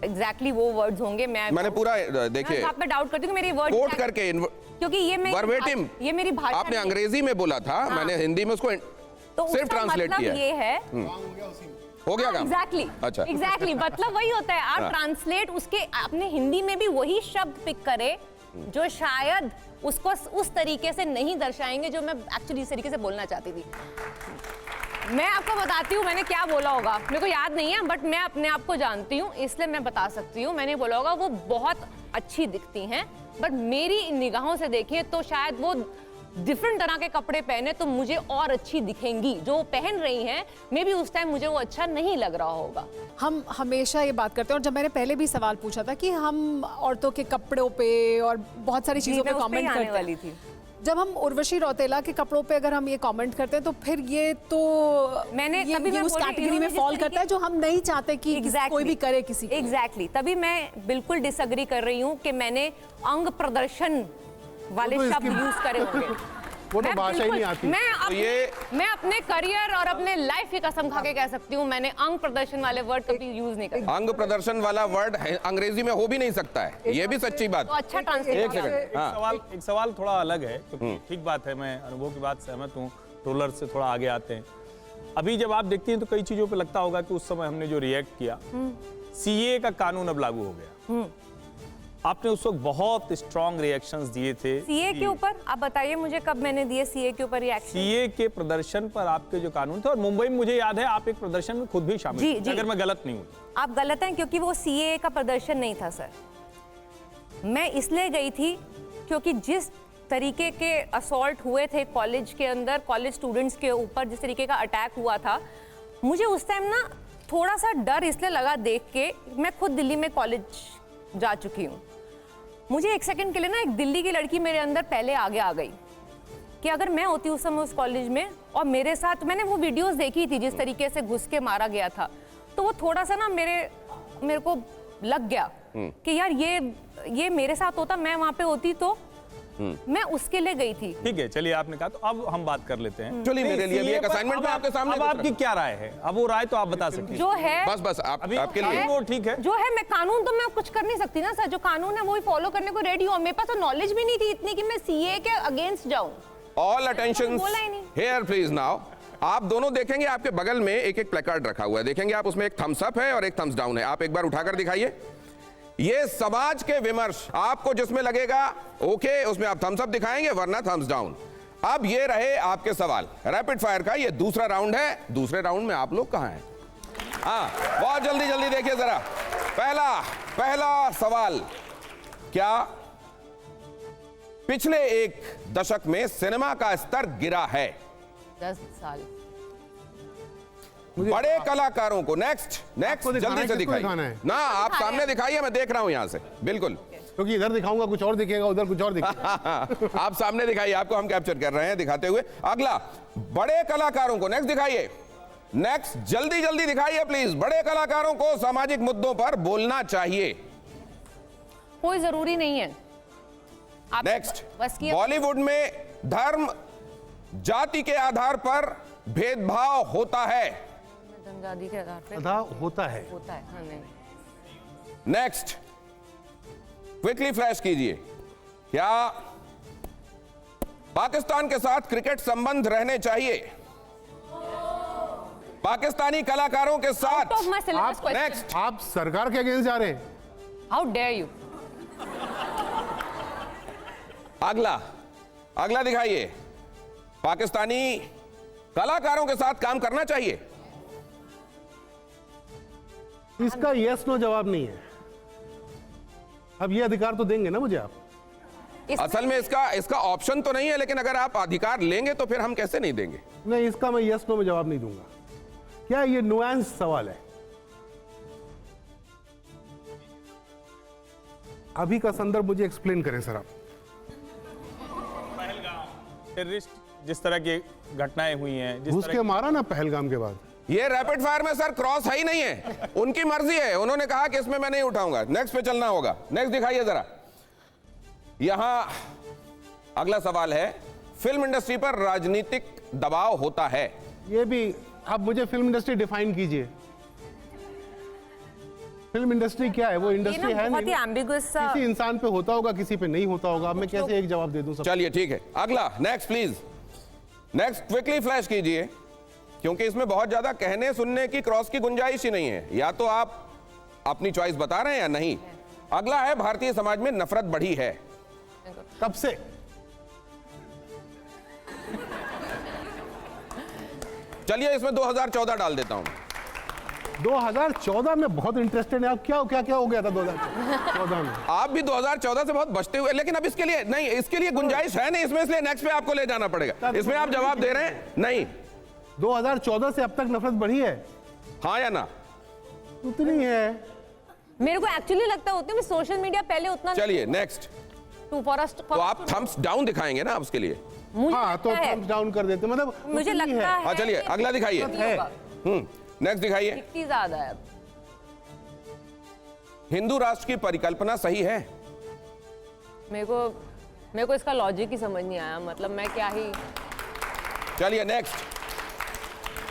exactly, वो वर्ड्स होंगे।
मैंने पूरा देखिए
आप पे डाउट करती हूँ कि मेरी वर्ड
कोट करके,
क्योंकि
वर्बेटिम
ये मेरी भाषा
आपने
नहीं है।
अंग्रेजी में बोला था, मैंने हिंदी में उसको
तो
सिर्फ
उसका
ट्रांसलेट
मतलब
किया।
ये है
हो गया काम?
एग्जैक्टली
अच्छा।
एग्जैक्टली मतलब वही होता है, आप ट्रांसलेट उसके अपने हिंदी में भी वही शब्द पिक करे जो शायद उसको उस तरीके से नहीं दर्शाएंगे जो मैं एक्चुअली इस तरीके से बोलना चाहती थी। मैं आपको बताती हूँ मैंने क्या बोला होगा, मेरे को याद नहीं है, बट मैं अपने आप को जानती हूँ इसलिए मैं बता सकती हूँ। मैंने बोला होगा वो बहुत अच्छी दिखती हैं, बट मेरी निगाहों से देखिए तो शायद वो डिफरेंट तरह के कपड़े पहने तो मुझे और अच्छी दिखेंगी, जो पहन रही हैं मे बी उस टाइम मुझे वो अच्छा नहीं लग रहा होगा।
हम हमेशा ये बात करते हैं, और जब मैंने पहले भी सवाल पूछा था कि हम औरतों के कपड़ों पे और बहुत सारी चीज़ों पे
मैं उस पे
कमेंट
ही आने
करते
वाली
हैं।
थी।
जब हम उर्वशी रौतेला के कपड़ों पे अगर हम ये कमेंट करते हैं तो फिर ये तो
मैंने
ये
तभी मैं
उस
बोल रही हूँ,
कैटेगरी में
जिस
फॉल
तरीके-
करता है जो हम नहीं चाहते कि कोई भी करे किसी को।
एग्जैक्टली तभी मैं बिल्कुल डिसएग्री कर रही हूँ कि मैंने अंग प्रदर्शन वाले
वो तो
शब्द
इसकी-
यूज करे होंगे।
वो तो
मैं
भाषा ही
बिल्कुल-
नहीं आती।
मैं अपने करियर और अपने लाइफ की कसम खा के कह सकती हूँ मैंने अंग प्रदर्शन वाले वर्ड कभी यूज नहीं करे।
अंग प्रदर्शन वाला वर्ड अंग्रेजी में हो भी नहीं सकता है, ये भी सच्ची बात।
तो अच्छा ट्रांसलेट
एक सेकंड, हाँ।
एक सवाल थोड़ा अलग है, क्योंकि ठीक बात है, मैं अनुभव की बात सहमत हूँ, ट्रोलर से थोड़ा आगे आते हैं। अभी जब आप देखती हैं तो कई चीजों पे लगता होगा कि उस समय हमने जो रिएक्ट किया, सीए का कानून अब लागू हो गया, आपने उस वक्त बहुत स्ट्रॉन्ग रिएक्शंस दिए थे
सीए के ऊपर। आप बताइए मुझे कब मैंने दिए सीए के ऊपर रिएक्शन?
सीए के प्रदर्शन पर आपके जो कानून थे, और मुंबई में मुझे याद है आप एक प्रदर्शन में खुद भी शामिल
जी,
थे,
जी।
अगर मैं गलत नहीं हूँ।
आप गलत हैं, क्योंकि वो सीए का प्रदर्शन नहीं था सर। मैं इसलिए गई थी क्योंकि जिस तरीके के असॉल्ट हुए थे कॉलेज के अंदर, कॉलेज स्टूडेंट्स के ऊपर जिस तरीके का अटैक हुआ था, मुझे उस टाइम ना थोड़ा सा डर इसलिए लगा देख के। मैं खुद दिल्ली में कॉलेज जा चुकी हूँ, मुझे एक सेकंड के लिए ना एक दिल्ली की लड़की मेरे अंदर पहले आगे आ गई कि अगर मैं होती उस समय उस कॉलेज में और मेरे साथ, मैंने वो वीडियोस देखी थी जिस तरीके से घुस के मारा गया था, तो वो थोड़ा सा ना मेरे को लग गया कि यार ये मेरे साथ होता, मैं वहां पे होती तो मैं उसके लिए गई थी।
ठीक है, चलिए आपने कहा, तो अब हम बात कर लेते हैं।
चलिए, मेरे लिए भी
CA
एक
पर
असाइनमेंट
अब
मैं आपके सामने
अब
रख
आपकी क्या राय है? अब वो राय तो आप बता सकते हैं।
जो है
बस
अभी
आपके लिए
कानून वो ठीक है,
जो है, मैं कानून तो मैं कुछ कर नहीं सकती ना सर, जो कानून है वो ही फॉलो करने को रेडी हूँ। मेरे पास तो नॉलेज भी नहीं थी इतनी कि मैं सीए के अगेंस्ट जाऊं।
ऑल अटेंशन
बोला ही नहीं।
Here please now. आप दोनों देखेंगे आपके बगल में एक एक प्लेकार्ड रखा हुआ है, देखेंगे आप, उसमें एक थम्स अप है और एक थम्स डाउन है। आप एक बार उठाकर दिखाइए। ये समाज के विमर्श, आपको जिसमें लगेगा ओके उसमें आप थम्स अप दिखाएंगे, वरना थम्स डाउन। अब ये रहे आपके सवाल रैपिड फायर का, ये दूसरा राउंड है। दूसरे राउंड में आप लोग कहां हैं? हाँ, बहुत जल्दी जल्दी देखिए जरा। पहला सवाल, क्या पिछले एक दशक में सिनेमा का स्तर गिरा है?
10 साल।
बड़े कलाकारों को नेक्स्ट
आपको दिखाना
जल्दी
है,
से
किसको
दिखाइए
दिखाना है?
ना, आप सामने दिखाइए, मैं देख रहा हूं यहां से। बिल्कुल
क्योंकि इधर दिखाऊंगा कुछ और दिखेगा, उधर कुछ और दिखेगा।
आप सामने दिखाइए, आपको हम कैप्चर कर रहे हैं दिखाते हुए। अगला, बड़े कलाकारों को नेक्स्ट दिखाइए। नेक्स्ट जल्दी जल्दी दिखाइए प्लीज। बड़े कलाकारों को सामाजिक मुद्दों पर बोलना चाहिए।
कोई जरूरी नहीं है। आप
नेक्स्ट,
बस की
बॉलीवुड में धर्म जाति के आधार पर भेदभाव होता है।
धनजाति के आधार पे
आधा होता है।
होता है। हाँ, नहीं।
नेक्स्ट, क्विकली फ्लैश कीजिए। क्या पाकिस्तान के साथ क्रिकेट संबंध रहने चाहिए? पाकिस्तानी कलाकारों के साथ।
Out of my syllabus question.
Next,
आप सरकार के अगेंस्ट जा रहे हैं।
How dare you?
अगला दिखाइए। पाकिस्तानी कलाकारों के साथ काम करना चाहिए?
इसका यस नो जवाब नहीं है। अब ये अधिकार तो देंगे ना मुझे आप।
असल में इसका ऑप्शन तो नहीं है, लेकिन अगर आप अधिकार लेंगे तो फिर हम कैसे नहीं देंगे?
नहीं, इसका मैं यस नो में जवाब नहीं दूंगा। क्या ये नुआंस सवाल है? अभी का संदर्भ मुझे एक्सप्लेन करें सर आप।
टेररिस्ट जिस तरह की घटनाएं हुई हैं, जिस
घुस
तरह
के मारा ना पहलगाम के बाद,
ये रैपिड फायर में सर क्रॉस है ही नहीं है, उनकी मर्जी है, उन्होंने कहा कि इसमें मैं नहीं उठाऊंगा, नेक्स्ट पे चलना होगा। नेक्स्ट दिखाइए जरा। यहां अगला सवाल है, फिल्म इंडस्ट्री पर राजनीतिक दबाव होता है।
ये भी आप मुझे फिल्म इंडस्ट्री डिफाइन कीजिए। फिल्म इंडस्ट्री क्या है? वो इंडस्ट्री है
बहुत ही
नहीं,
एम्बिगुअस सा।
किसी इंसान पे होता होगा, किसी पे नहीं होता होगा। अब मैं कैसे एक जवाब दे दूं सब?
चलिए ठीक है, अगला next please. Next quickly flash कीजिए, क्योंकि इसमें बहुत ज्यादा कहने सुनने की क्रॉस की गुंजाइश ही नहीं है। या तो आप अपनी चॉइस बता रहे हैं या नहीं। अगला है, भारतीय समाज में नफरत बढ़ी है।
कब से?
चलिए इसमें 2014 डाल देता हूं।
2014 में बहुत इंटरेस्टेड है आप। क्या क्या हो गया था 2014 में?
आप भी 2014 से बहुत बचते हुए, लेकिन अब इसके लिए नहीं, इसके लिए गुंजाइश है नहीं इसमें, इसलिए नेक्स्ट पे आपको ले जाना पड़ेगा। इसमें आप जवाब दे रहे हैं नहीं।
2014 से अब तक नफरत बढ़ी है?
हाँ या ना?
उतनी है।
मेरे को एक्चुअली लगता है उतने में सोशल मीडिया पहले उतना।
चलिए नेक्स्ट।
तो
आप थम्स डाउन दिखाएंगे ना आप उसके लिए?
हाँ तो थम्स डाउन कर देते, मतलब
मुझे
उतनी
लगता
है।
है।
हाँ चलिए अगला दिखाइए। नेक्स्ट दिखाइए।
कितनी ज्यादा है?
हिंदू राष्ट्र की परिकल्पना सही है?
मेरे को इसका लॉजिक ही समझ नहीं आया, मतलब मैं क्या ही।
चलिए नेक्स्ट,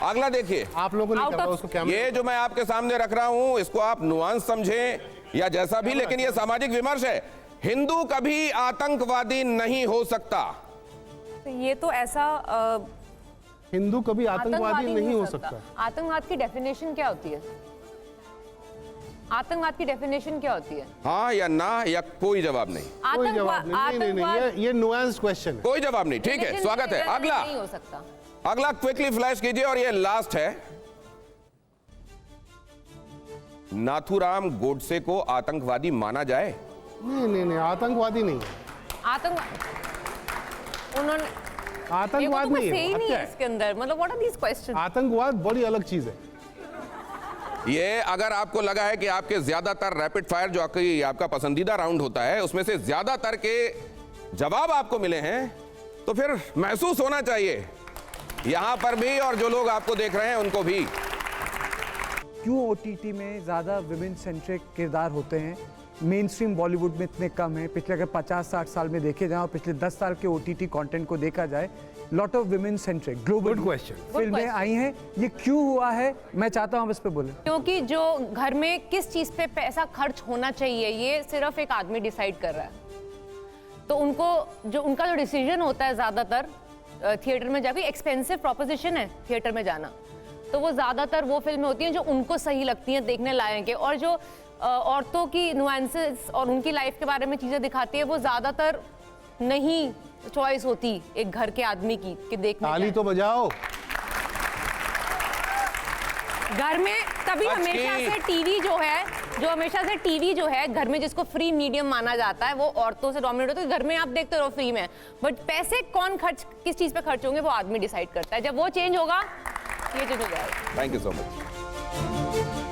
अगला देखिए।
आप लोगों ने
Out
कहा
of-
उसको कैमरे
ये जो मैं आपके सामने रख रहा हूं, इसको आप नुआंस समझें या जैसा भी, लेकिन ये सामाजिक विमर्श है। हिंदू कभी आतंकवादी नहीं हो सकता।
ये तो ऐसा
हिंदू कभी आतंकवादी नहीं हो सकता।
आतंकवाद की डेफिनेशन क्या होती है? आतंकवाद की डेफिनेशन क्या होती है?
हाँ या ना या कोई जवाब नहीं?
कोई जवाब नहीं। नहीं, नहीं, नहीं, ये नुआंस क्वेश्चन है।
कोई जवाब नहीं, ठीक है, स्वागत है। अगला,
नहीं हो सकता।
अगला क्विकली फ्लैश कीजिए और ये लास्ट है। नाथूराम गोडसे को आतंकवादी माना जाए?
नहीं नहीं नहीं, आतंकवादी नहीं है।
उन्होंने
आतंकवाद नहीं है।
सही नहीं
अच्छा
है इसके अंदर, मतलब व्हाट आर दीस क्वेश्चन?
आतंकवाद बड़ी अलग चीज है।
ये अगर आपको लगा है कि आपके ज्यादातर रैपिड फायर जो आपका पसंदीदा राउंड होता है उसमें से ज्यादातर के जवाब आपको मिले हैं, तो फिर महसूस होना चाहिए यहां पर भी और जो लोग आपको देख रहे हैं उनको भी।
क्यों ओटीटी में ज़्यादा विमेन सेंट्रिक किरदार होते हैं, मेन स्ट्रीम बॉलीवुड में इतने कम हैं? पिछले अगर 50-60 साल में देखे जाए और पिछले 10 साल के ओटीटी कंटेंट को देखा जाए, lot of women centric global फिल्में आई हैं। ये क्यों हुआ है, मैं चाहता हूँ आप इस पे बोलें।
क्योंकि जो घर में किस चीज पे पैसा खर्च होना चाहिए ये सिर्फ एक आदमी डिसाइड कर रहा है। तो उनका जो डिसीजन होता है ज्यादातर थिएटर में जाकर, एक्सपेंसिव प्रोपोजिशन है थिएटर में जाना, तो वो ज्यादातर वो फिल्में होती हैं जो उनको सही लगती हैं, देखने लायक है। और जो औरतों की नुआंसेस और उनकी लाइफ के बारे में चीजें दिखाती है, वो ज्यादातर नहीं चॉइस होती एक घर के आदमी की कि देखने
ताली तो बजाओ।
घर में तभी हमेशा से टीवी जो है घर में जिसको फ्री मीडियम माना जाता है, वो औरतों से डोमिनेट होता है। घर में आप देखते रहो फ्री में, बट पैसे कौन खर्च किस चीज पे खर्च होंगे वो आदमी डिसाइड करता है। जब वो चेंज होगा, ये चेंज हो जाएगा।
Thank you so much.